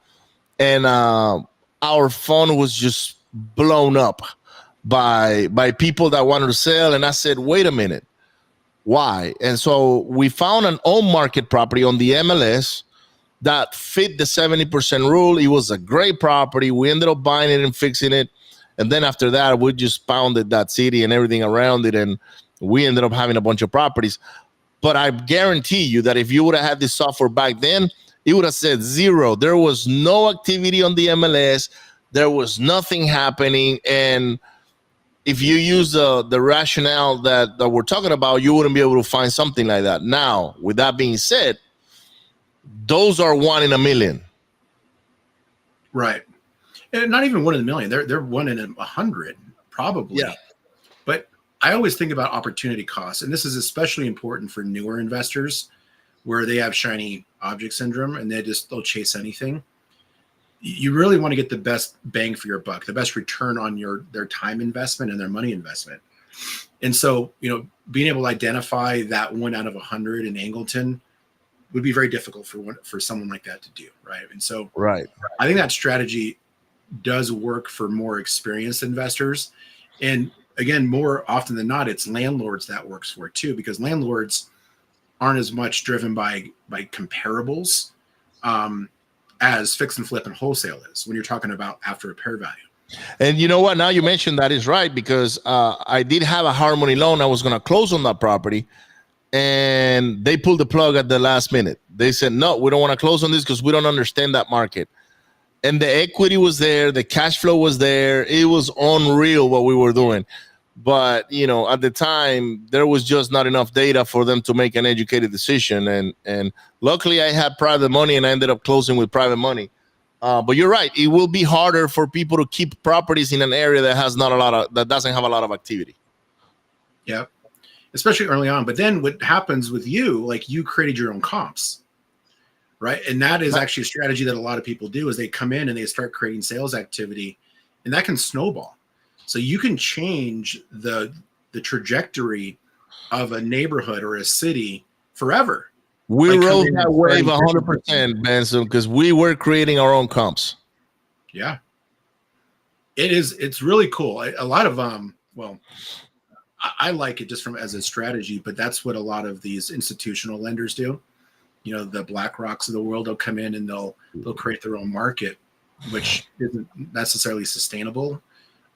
and our phone was just blown up by people that wanted to sell. And I said, wait a minute. Why? And so we found an on-market property on the MLS that fit the 70% rule. It was a great property. We ended up buying it and fixing it. And then after that, we just pounded that city and everything around it. And we ended up having a bunch of properties. But I guarantee you that if you would have had this software back then, it would have said zero. There was no activity on the MLS. There was nothing happening. And if you use the rationale that we're talking about, you wouldn't be able to find something like that. Now, with that being said, those are 1 in a million. Right. And not even 1 in a million. They're 1 in 100, probably. Yeah. But I always think about opportunity costs, and this is especially important for newer investors where they have shiny object syndrome and they'll chase anything. You really want to get the best bang for your buck, the best return on their time investment and their money investment. And so, being able to identify that 1 out of 100 in Angleton would be very difficult for someone like that to do, right? And so, right, I think that strategy does work for more experienced investors. And again, more often than not, it's landlords that works for too, because landlords aren't as much driven by comparables as fix and flip and wholesale is when you're talking about after repair value. And you know what? Now you mentioned that is right, because I did have a hard money loan. I was going to close on that property, and they pulled the plug at the last minute. They said, no, we don't want to close on this because we don't understand that market. And the equity was there. The cash flow was there. It was unreal what we were doing. But, at the time, there was just not enough data for them to make an educated decision. And luckily, I had private money, and I ended up closing with private money. But you're right. It will be harder for people to keep properties in an area that that doesn't have a lot of activity. Yeah, especially early on. But then what happens with you, like you created your own comps, right? And that is actually a strategy that a lot of people do is they come in and they start creating sales activity, and that can snowball. So you can change the trajectory of a neighborhood or a city forever. We rode that wave 100%, Benson, because we were creating our own comps. Yeah. It's really cool. A lot of, I like it just as a strategy, but that's what a lot of these institutional lenders do. The BlackRocks of the world, they'll come in and they'll create their own market, which isn't necessarily sustainable.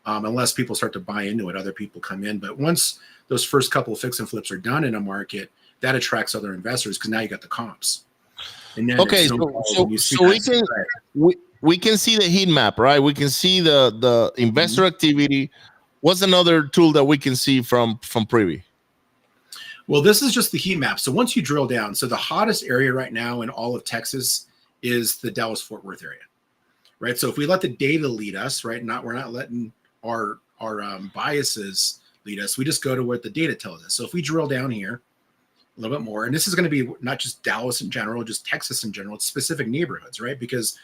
Unless people start to buy into it, other people come in. But once those first couple of fix and flips are done in a market, that attracts other investors because now you got the comps. And then okay, so we can see the heat map, right? We can see the investor activity. What's another tool that we can see from Privy? Well, this is just the heat map. So once you drill down, so the hottest area right now in all of Texas is the Dallas-Fort Worth area, right? So if we let the data lead us, right, we're not letting our biases lead us. We just go to what the data tells us. So if we drill down here a little bit more, and this is going to be not just Dallas in general, just Texas in general, it's specific neighborhoods, right? Because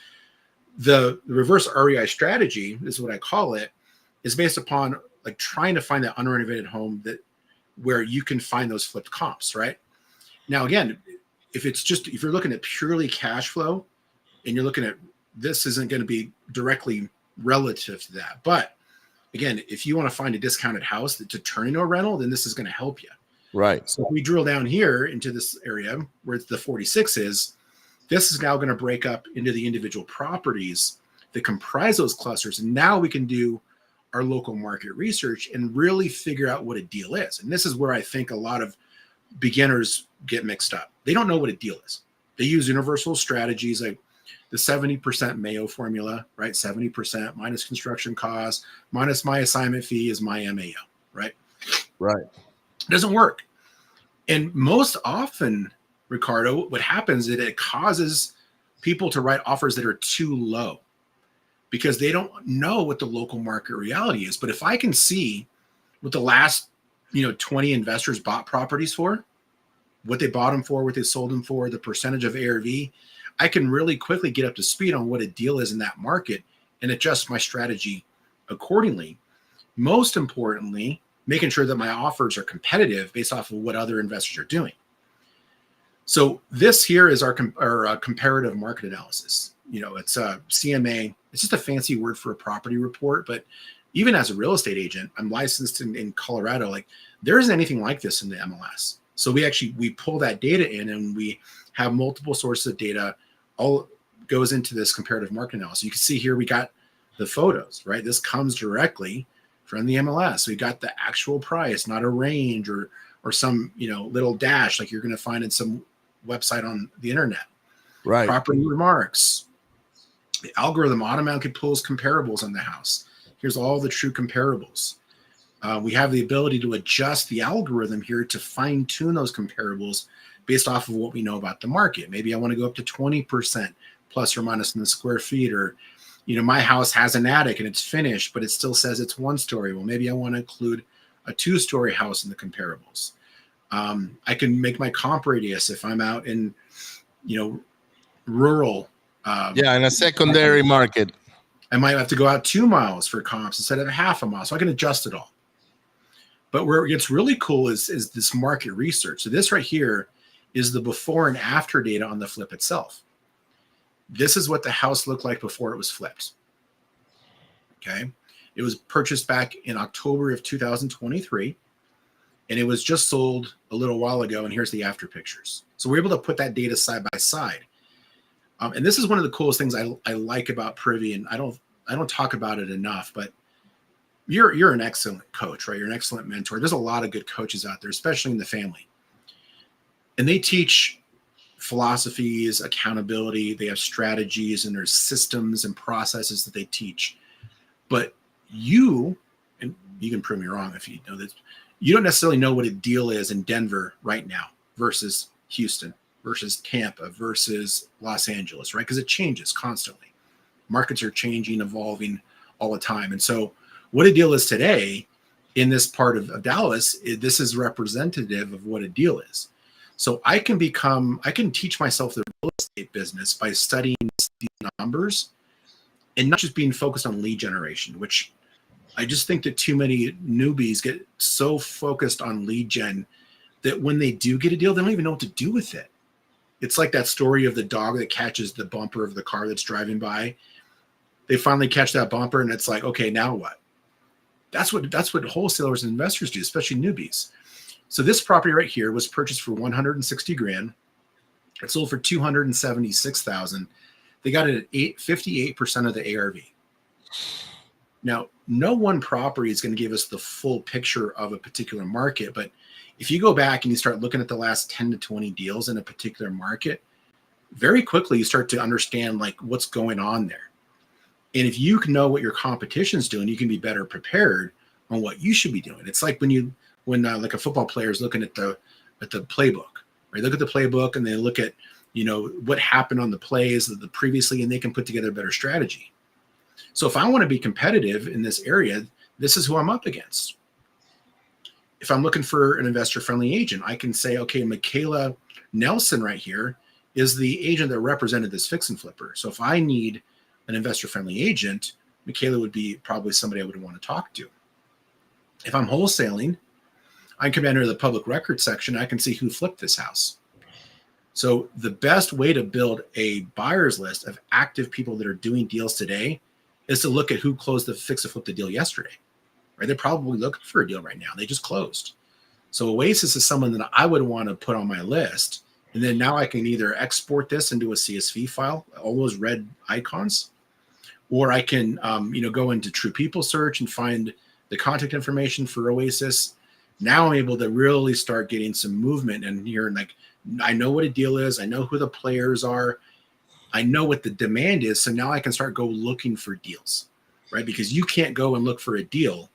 the reverse REI strategy is what I call it, is based upon like trying to find that unrenovated home where you can find those flipped comps, right? Now, again, if you're looking at purely cash flow and you're looking at this isn't going to be directly relative to that. But again, if you want to find a discounted house to turn into a rental, then this is going to help you. Right. So if we drill down here into this area where the 46 is, this is now going to break up into the individual properties that comprise those clusters. And now we can do our local market research and really figure out what a deal is. And this is where I think a lot of beginners get mixed up. They don't know what a deal is. They use universal strategies like the 70% Mayo formula, right? 70% minus construction costs, minus my assignment fee is my MAO, right? Right. It doesn't work. And most often, Ricardo, what happens is it causes people to write offers that are too low because they don't know what the local market reality is. But if I can see what the last 20 investors bought properties for, what they bought them for, what they sold them for, the percentage of ARV, I can really quickly get up to speed on what a deal is in that market and adjust my strategy accordingly. Most importantly, making sure that my offers are competitive based off of what other investors are doing. So this here is our comparative market analysis. It's a CMA. It's just a fancy word for a property report. But even as a real estate agent, I'm licensed in Colorado. Like there isn't anything like this in the MLS. So we pull that data in and we have multiple sources of data. All goes into this comparative market analysis. You can see here we got the photos, right? This comes directly from the MLS. So we got the actual price, not a range or some, little dash like you're going to find in some website on the internet. Right. Property remarks. The algorithm automatically pulls comparables on the house. Here's all the true comparables. We have the ability to adjust the algorithm here to fine tune those comparables based off of what we know about the market. Maybe I want to go up to 20% plus or minus in the square feet, or, my house has an attic and it's finished, but it still says it's 1 story. Well, maybe I want to include a 2-story house in the comparables. I can make my comp radius if I'm out in, rural. In a secondary market. I might have to go out 2 miles for comps instead of half a mile. So I can adjust it all. But where it gets really cool is this market research. So this right here is the before and after data on the flip itself. This is what the house looked like before it was flipped. Okay. It was purchased back in October of 2023, and it was just sold a little while ago. And here's the after pictures. So we're able to put that data side by side. And this is one of the coolest things I like about Privy, and I don't talk about it enough, but you're an excellent coach, right? You're an excellent mentor. There's a lot of good coaches out there, especially in the family. And they teach philosophies, accountability, they have strategies, and there's systems and processes that they teach. But you, and you can prove me wrong if you know this, you don't necessarily know what a deal is in Denver right now versus Houston versus Tampa versus Los Angeles, right? Because it changes constantly. Markets are changing, evolving all the time. And so what a deal is today in this part of Dallas, this is representative of what a deal is. So I can teach myself the real estate business by studying these numbers and not just being focused on lead generation, which I just think that too many newbies get so focused on lead gen that when they do get a deal, they don't even know what to do with it. It's like that story of the dog that catches the bumper of the car that's driving by. They finally catch that bumper and it's like, okay, now what? That's what wholesalers and investors do, especially newbies. So this property right here was purchased for $160,000. It sold for $276,000. They got it at 58% of the ARV. Now, no one property is going to give us the full picture of a particular market, but if you go back and you start looking at the last 10 to 20 deals in a particular market, very quickly you start to understand like what's going on there. And if you can know what your competition's doing, you can be better prepared on what you should be doing. It's like when like a football player is looking at the playbook, right? Look at the playbook and they look at, what happened on the plays the previously, and they can put together a better strategy. So if I want to be competitive in this area, this is who I'm up against. If I'm looking for an investor-friendly agent, I can say, okay, Michaela Nelson right here is the agent that represented this fix and flipper. So if I need an investor-friendly agent, Michaela would be probably somebody I would want to talk to. If I'm wholesaling, I can enter the public record section. I can see who flipped this house. So the best way to build a buyer's list of active people that are doing deals today is to look at who closed the fix and flip the deal yesterday, right? They're probably looking for a deal right now. They just closed. So Oasis is someone that I would want to put on my list. And then now I can either export this into a CSV file, all those red icons, or I can, go into True People search and find the contact information for Oasis. Now I'm able to really start getting some movement in here. And like, I know what a deal is. I know who the players are. I know what the demand is. So now I can start go looking for deals, right? Because you can't go and look for a deal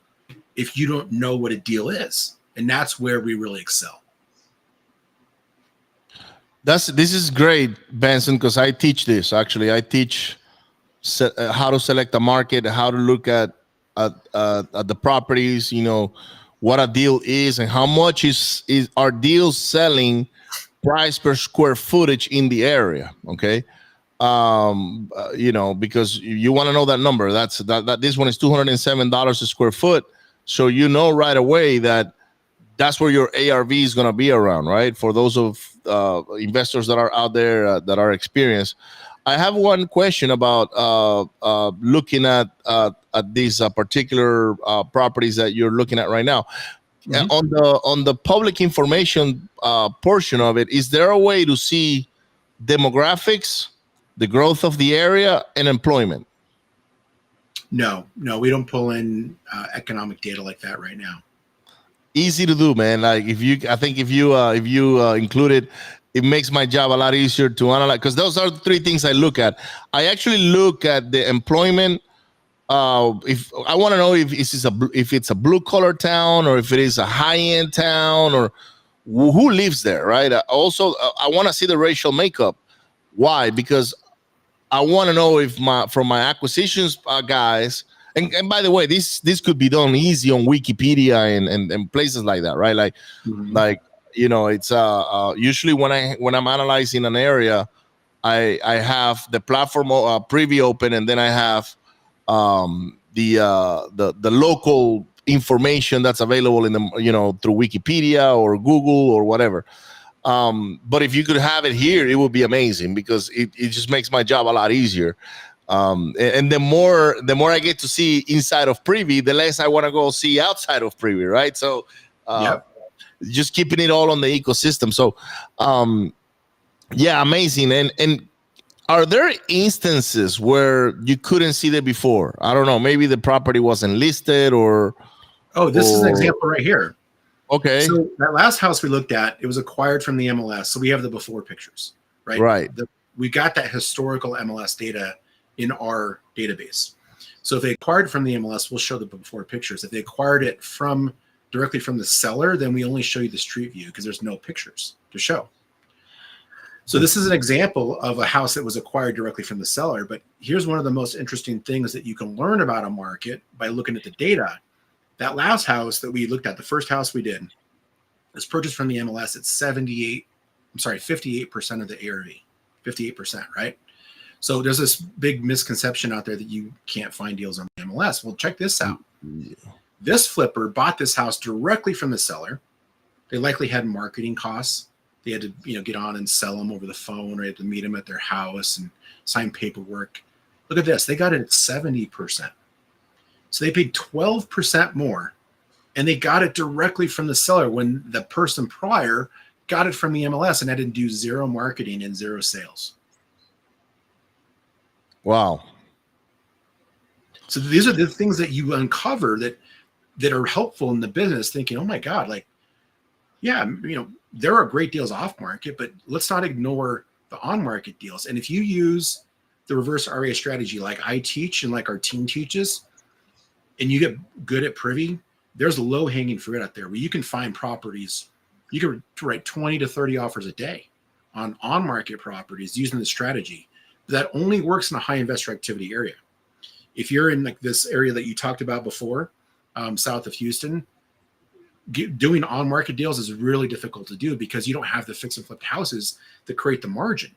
if you don't know what a deal is. And that's where we really excel. This is great, Benson, because I teach this. Actually, I teach how to select a market, how to look at the properties, what a deal is, and how much is our deals selling price per square footage in the area. Okay. Because you want to know that number. That this one is $207 a square foot. So right away that's where your ARV is going to be around, right? For those of investors that are out there that are experienced. I have one question about looking at these particular properties that you're looking at right now. Mm-hmm. On the public information portion of it, is there a way to see demographics, the growth of the area, and employment? No, we don't pull in economic data like that right now. Easy to do, man. Like I think if you include it, it makes my job a lot easier to analyze, because those are the three things I look at. I actually look at the employment. If I want to know if it's a blue collar town, or if it is a high end town, or who lives there, right? Also, I want to see the racial makeup. Why? Because I want to know if my acquisitions guys, and by the way, this could be done easy on Wikipedia and places like that, right? Like it's usually when I'm analyzing an area, I have the platform preview open, and then I have the local information that's available in the through Wikipedia or Google or whatever. But if you could have it here, it would be amazing, because it just makes my job a lot easier. And the more I get to see inside of Privy, the less I want to go see outside of Privy, right? So just keeping it all on the ecosystem. So yeah, amazing. And are there instances where you couldn't see that before? I don't know, maybe the property wasn't listed, or this is an example right here. Okay. So that last house we looked at, it was acquired from the MLS. So we have the before pictures, right? Right. We got that historical MLS data in our database. So if they acquired from the MLS, we'll show the before pictures. If they acquired it directly from the seller, then we only show you the street view, because there's no pictures to show. So this is an example of a house that was acquired directly from the seller. But here's one of the most interesting things that you can learn about a market by looking at the data. That last house that we looked at, the first house we did, was purchased from the MLS at 58% of the ARV, 58%, right? So there's this big misconception out there that you can't find deals on the MLS. Well, check this out. This flipper bought this house directly from the seller. They likely had marketing costs. They had to, get on and sell them over the phone, or they had to meet them at their house and sign paperwork. Look at this. They got it at 70%. So they paid 12% more, and they got it directly from the seller, when the person prior got it from the MLS and had to do zero marketing and zero sales. Wow. So these are the things that you uncover that are helpful in the business, thinking, oh my God, there are great deals off market, but let's not ignore the on market deals. And if you use the reverse REA strategy, like I teach and like our team teaches, and you get good at Privy, there's low hanging fruit out there where you can find properties. You can write 20 to 30 offers a day on market properties using the strategy. But that only works in a high investor activity area. If you're in this area that you talked about before, south of Houston, doing on market deals is really difficult to do, because you don't have the fix and flip houses that create the margin.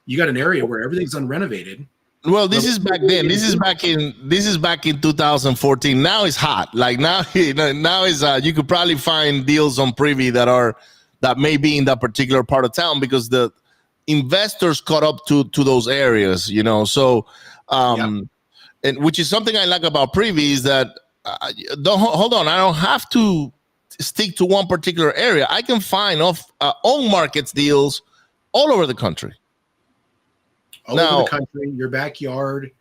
You got an area where everything's unrenovated. Well, this is back then. This is back in 2014. Now it's hot. Like now is you could probably find deals on Privy that may be in that particular part of town, because the investors caught up to those areas. So and which is something I like about Privy, is that hold on. I don't have to stick to one particular area. I can find on markets deals all over the country. All over the country, your backyard.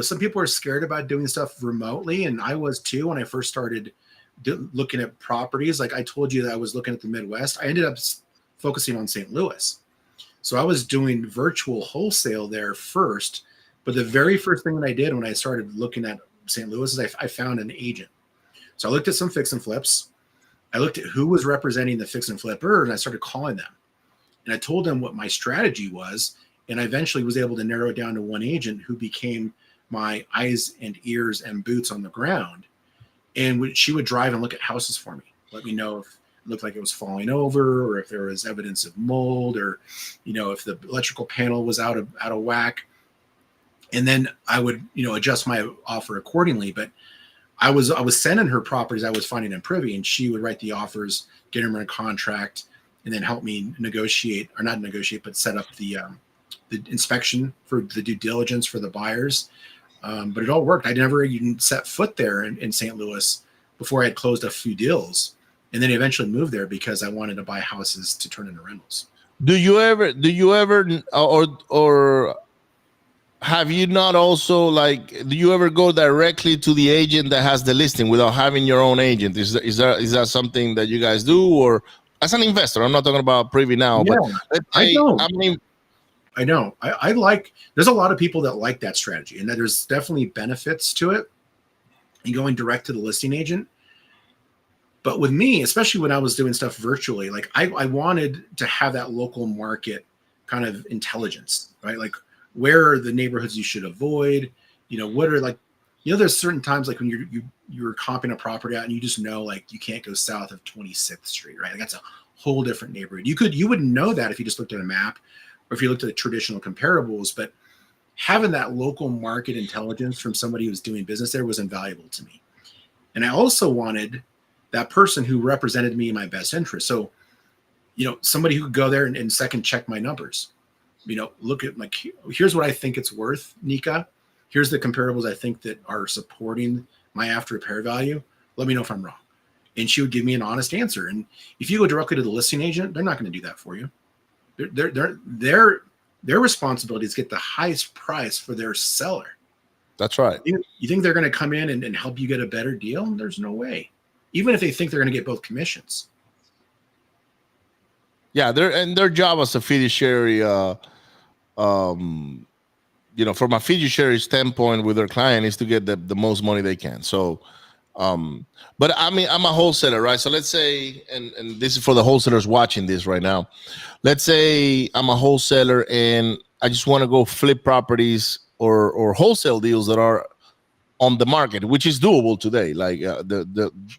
Some people are scared about doing stuff remotely, and I was too when I first started looking at properties. Like I told you that I was looking at the Midwest. I ended up focusing on St. Louis. So I was doing virtual wholesale there first. But the very first thing that I did when I started looking at St. Louis is I found an agent. So I looked at some fix and flips. I looked at who was representing the fix and flipper, and I started calling them. And I told them what my strategy was. And I eventually was able to narrow it down to one agent who became my eyes and ears and boots on the ground. And she would drive and look at houses for me, let me know if it looked like it was falling over, or if there was evidence of mold, or, if the electrical panel was out of whack. And then I would, adjust my offer accordingly. But I was sending her properties I was finding in Privy, and she would write the offers, get them in a contract, and then help me negotiate, or not negotiate, but set up the inspection for the due diligence for the buyers. But it all worked. I never even set foot there in St. Louis before I had closed a few deals, and then eventually moved there because I wanted to buy houses to turn into rentals. Do you ever or have you not also, like, do you ever go directly to the agent that has the listing without having your own agent? Is that something that you guys do, or as an investor? I'm not talking about Privy now, Yeah, but let's I say, know. I mean, I know. I like, there's a lot of people that like that strategy, and that there's definitely benefits to it and going direct to the listing agent. But with me, especially when I was doing stuff virtually, like I wanted to have that local market kind of intelligence, right? Like, where are the neighborhoods you should avoid? What are, like, there's certain times, like when you're comping a property out and you just know, like, you can't go south of 26th Street, right? Like, that's a whole different neighborhood. You wouldn't know that if you just looked at a map or if you looked at the traditional comparables, but having that local market intelligence from somebody who's doing business there was invaluable to me. And I also wanted that person who represented me in my best interest. So, somebody who could go there and second check my numbers. Look at, like, here's what I think it's worth, Nika. Here's the comparables I think that are supporting my after repair value. Let me know if I'm wrong. And she would give me an honest answer. And if you go directly to the listing agent, they're not going to do that for you. Their responsibility is to get the highest price for their seller. that's right. You think they're going to come in and help you get a better deal? There's no way. Even if they think they're going to get both commissions. Yeah, their job as a fiduciary, from a fiduciary standpoint with their client, is to get the most money they can. So, but I mean, I'm a wholesaler, right? So let's say, and this is for the wholesalers watching this right now. Let's say I'm a wholesaler and I just want to go flip properties or wholesale deals that are on the market, which is doable today. Like,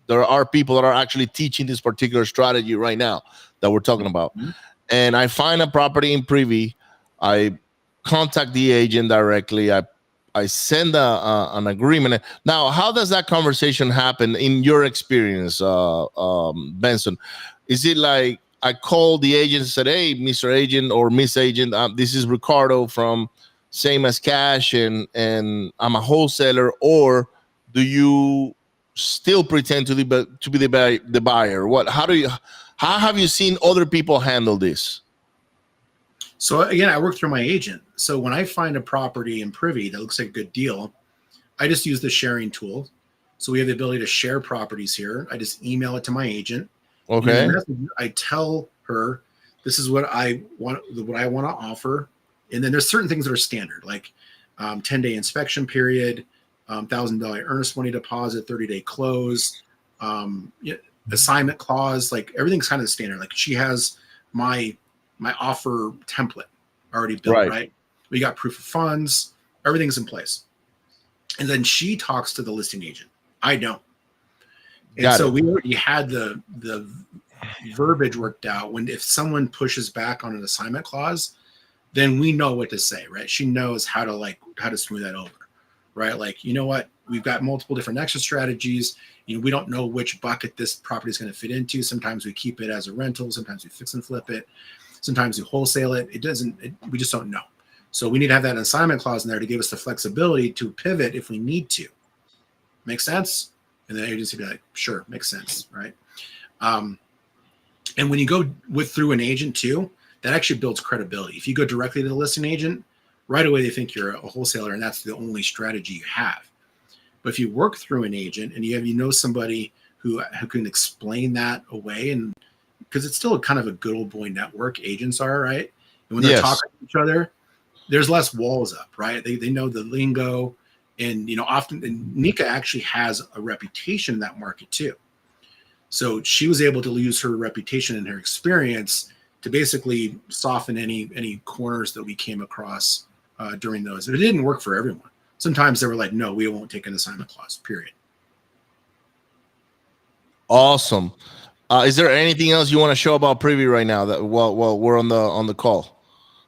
there are people that are actually teaching this particular strategy right now that we're talking about. Mm-hmm. And I find a property in Privy, I contact the agent directly. I send an agreement. Now, how does that conversation happen in your experience, Benson? Is it like I called the agent and said, "Hey, Mr. Agent or Miss Agent, this is Ricardo from Same as Cash, and I'm a wholesaler," or do you still pretend to be the buyer? How have you seen other people handle this? So again, I work through my agent. So when I find a property in Privy that looks like a good deal, I just use the sharing tool. So we have the ability to share properties here. I just email it to my agent. Okay. I tell her, this is what I want to offer. And then there's certain things that are standard, like 10-day inspection period, $1,000 earnest money deposit, 30-day close, assignment clause, like everything's kind of standard. Like, she has my offer template already built, right? We got proof of funds, everything's in place. And then she talks to the listing agent. I don't. And so we already had the verbiage worked out. If someone pushes back on an assignment clause, then we know what to say, right? She knows how to smooth that over, right? Like, you know what? We've got multiple different exit strategies. We don't know which bucket this property is going to fit into. Sometimes we keep it as a rental. Sometimes we fix and flip it. Sometimes we wholesale it. We just don't know. So we need to have that assignment clause in there to give us the flexibility to pivot if we need to. Make sense? And the agency will be like, sure, makes sense, right? And when you go through an agent too, that actually builds credibility. If you go directly to the listing agent, right away they think you're a wholesaler and that's the only strategy you have. But if you work through an agent and you know somebody who can explain that away, and because it's still kind of a good old boy network, agents are, right? And when they're talking to each other, there's less walls up, right? They know the lingo, and often, and Nika actually has a reputation in that market too. So she was able to use her reputation and her experience to basically soften any corners that we came across during those. And it didn't work for everyone. Sometimes they were like, no, we won't take an assignment clause, period. Awesome. Is there anything else you want to show about Privy right now that while we're on the call?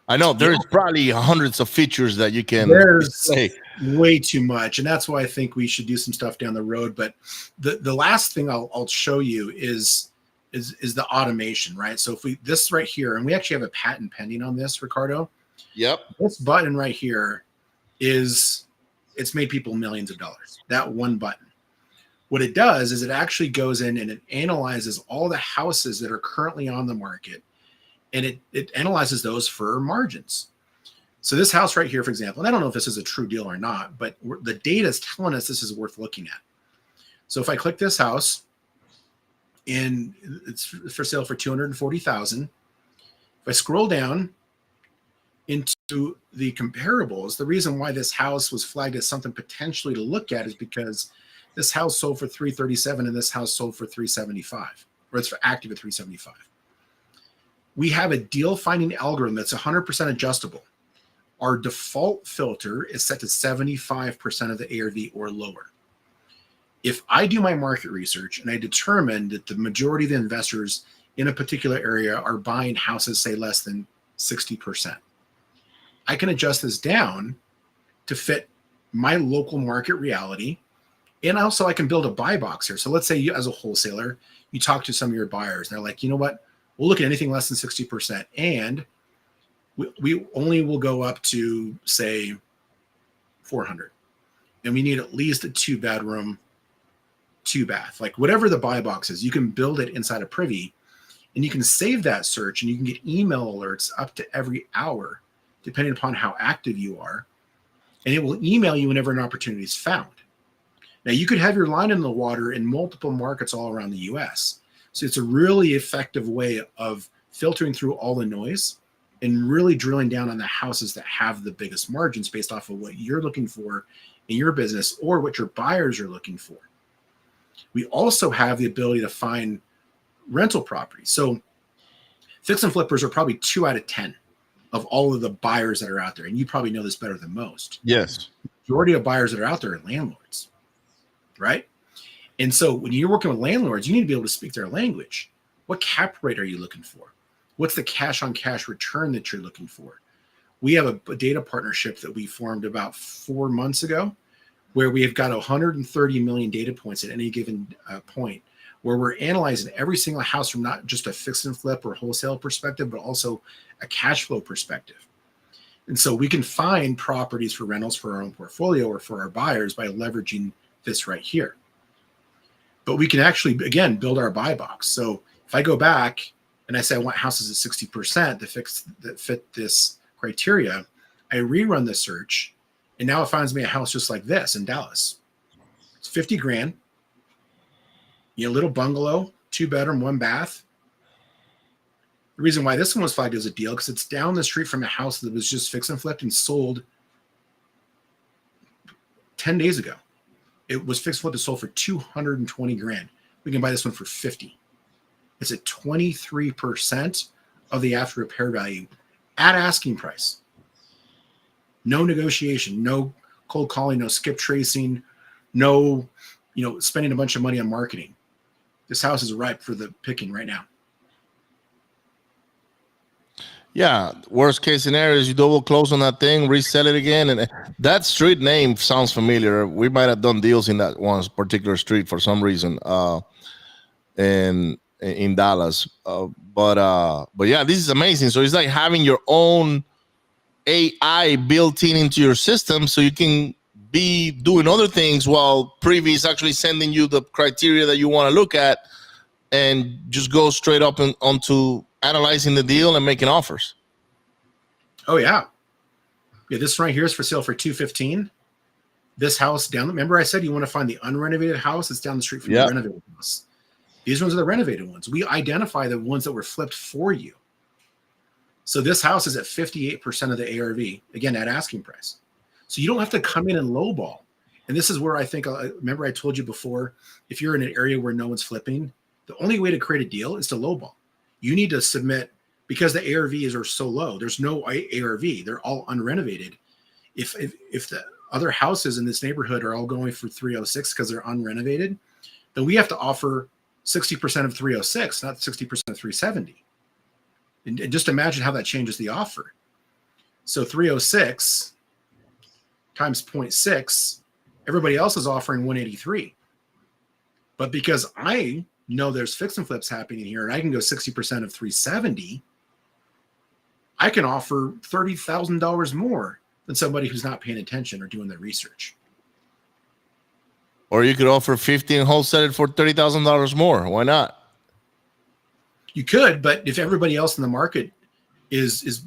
I know there's probably hundreds of features that you can display. Way too much, and that's why I think we should do some stuff down the road. But the last thing I'll show you is the automation, right? So if this right here, and we actually have a patent pending on this, Ricardo. Yep. This button right here it's made people millions of dollars. That one button. What it does is it actually goes in and it analyzes all the houses that are currently on the market, and it analyzes those for margins. So this house right here, for example, and I don't know if this is a true deal or not, but the data is telling us this is worth looking at. So if I click this house, and it's for sale for $240,000. If I scroll down into the comparables, the reason why this house was flagged as something potentially to look at is because this house sold for $337 and this house sold for $375, or it's for active at $375. We have a deal finding algorithm that's 100% adjustable. Our default filter is set to 75% of the ARV or lower. If I do my market research and I determine that the majority of the investors in a particular area are buying houses, say less than 60%, I can adjust this down to fit my local market reality. And also I can build a buy box here. So let's say you, as a wholesaler, you talk to some of your buyers and they're like, you know what, we'll look at anything less than 60%. And we only will go up to, say, 400. And we need at least a 2-bedroom, 2-bath, like whatever the buy box is, you can build it inside of Privy and you can save that search and you can get email alerts up to every hour, depending upon how active you are. And it will email you whenever an opportunity is found. Now you could have your line in the water in multiple markets all around the US. So it's a really effective way of filtering through all the noise and really drilling down on the houses that have the biggest margins based off of what you're looking for in your business or what your buyers are looking for. We also have the ability to find rental properties. So fix and flippers are probably 2 out of 10 of all of the buyers that are out there. And you probably know this better than most. Yes. The majority of buyers that are out there are landlords, right? And so when you're working with landlords, you need to be able to speak their language. What cap rate are you looking for? What's the cash on cash return that you're looking for? We have a data partnership that we formed about 4 months ago, where we have got 130 million data points at any given point, where we're analyzing every single house from not just a fix and flip or wholesale perspective, but also a cash flow perspective. And so we can find properties for rentals for our own portfolio or for our buyers by leveraging this right here. But we can actually, again, build our buy box. So if I go back and I say I want houses at 60% that fit this criteria, I rerun the search. And now it finds me a house just like this in Dallas. It's 50 grand. You know, little bungalow, 2-bedroom, 1-bath. The reason why this one was flagged as a deal, because it's down the street from a house that was just fix and flipped and sold 10 days ago. It was fixed and flipped and sold for 220 grand. We can buy this one for 50. It's at 23% of the after repair value at asking price. No negotiation, no cold calling, no skip tracing, no, spending a bunch of money on marketing. This house is ripe for the picking right now. Yeah, worst case scenario is you double close on that thing, resell it again, and that street name sounds familiar. We might have done deals in that one particular street for some reason, in Dallas. But yeah, this is amazing. So it's like having your own AI built into your system, so you can be doing other things while Privy is actually sending you the criteria that you want to look at, and just go straight up onto analyzing the deal and making offers. Oh yeah, this right here is for sale for $215. This house down. Remember, I said you want to find the unrenovated house that's down the street from the renovated house. These ones are the renovated ones. We identify the ones that were flipped for you. So this house is at 58% of the ARV, again, at asking price. So you don't have to come in and lowball. And this is where I think, remember I told you before, if you're in an area where no one's flipping, the only way to create a deal is to lowball. You need to submit, because the ARVs are so low, there's no ARV. They're all unrenovated. If the other houses in this neighborhood are all going for 306 because they're unrenovated, then we have to offer 60% of 306, not 60% of 370. And just imagine how that changes the offer. So 306 times 0.6, everybody else is offering 183. But because I know there's fix and flips happening here, and I can go 60% of 370, I can offer $30,000 more than somebody who's not paying attention or doing their research. Or you could offer 50 and wholesale it for $30,000 more. Why not? You could, but if everybody else in the market is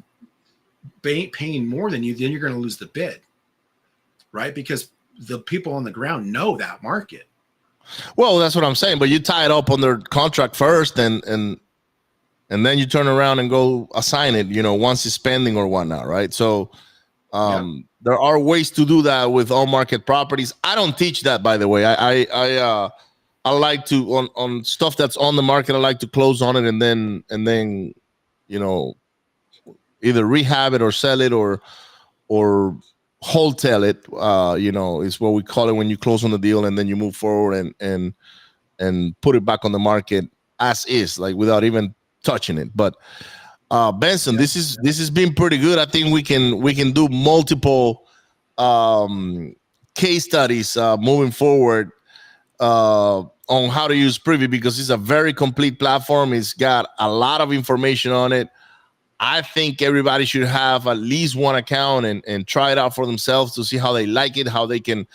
paying more than you, then you're going to lose the bid, right? Because the people on the ground know that market. Well, that's what I'm saying. But you tie it up on their contract first, and then you turn around and go assign it, once it's pending or whatnot, right? So there are ways to do that with on market properties. I don't teach that, by the way. I like to on stuff that's on the market. I like to close on it and then either rehab it or sell it or wholesale it. Is what we call it when you close on the deal and then you move forward and put it back on the market as is, like without even touching it. But Benson, this has been pretty good. I think we can do multiple case studies moving forward on how to use Privy, because it's a very complete platform. It's got a lot of information on it. I think everybody should have at least one account and try it out for themselves to see how they like it, how they can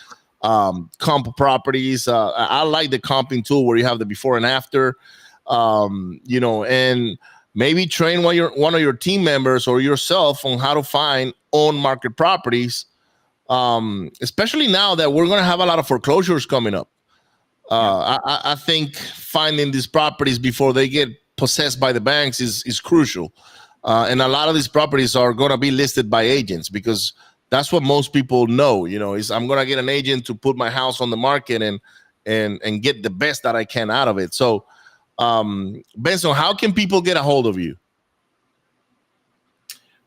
comp properties. I like the comping tool where you have the before and after, and maybe train one of your team members or yourself on how to find on-market properties, especially now that we're going to have a lot of foreclosures coming up. I think finding these properties before they get possessed by the banks is crucial. And a lot of these properties are going to be listed by agents, because that's what most people know, is I'm going to get an agent to put my house on the market and get the best that I can out of it. So, Benson, how can people get a hold of you?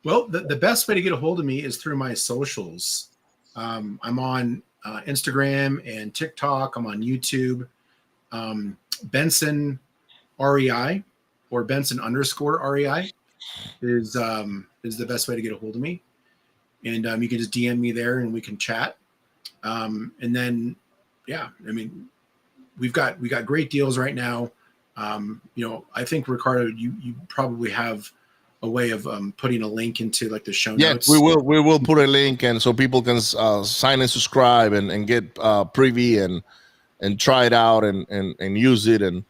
Well, the best way to get a hold of me is through my socials. I'm on Instagram and TikTok. I'm on YouTube. Benson REI or Benson _REI is the best way to get a hold of me. And you can just DM me there and we can chat. And then, we've got great deals right now. I think, Ricardo, you probably have a way of putting a link into like the show notes. We will put a link, and so people can sign and subscribe and get Privy and try it out and use it. And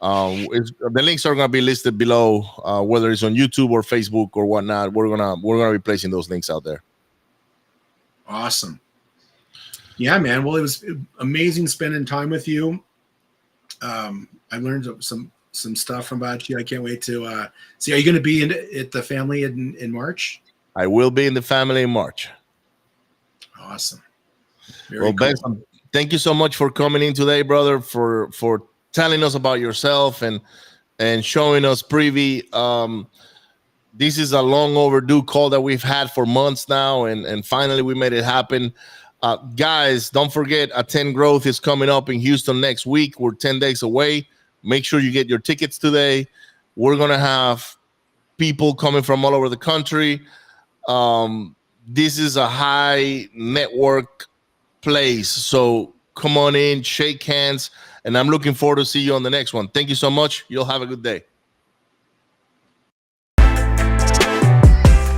the links are going to be listed below, whether it's on YouTube or Facebook or whatnot. We're gonna be placing those links out there. Awesome. Yeah, man. Well, it was amazing spending time with you. I learned some stuff about you. I can't wait to see. Are you going to be at the family in March? I will be in the family in March. Awesome. Very cool. Benson, thank you so much for coming in today, brother, for telling us about yourself and showing us Privy. This is a long overdue call that we've had for months now, and finally we made it happen. Guys, don't forget, Attend Growth is coming up in Houston next week. We're 10 days away. Make sure you get your tickets today. We're going to have people coming from all over the country. This is a high network place. So come on in, shake hands, and I'm looking forward to see you on the next one. Thank you so much. You'll have a good day.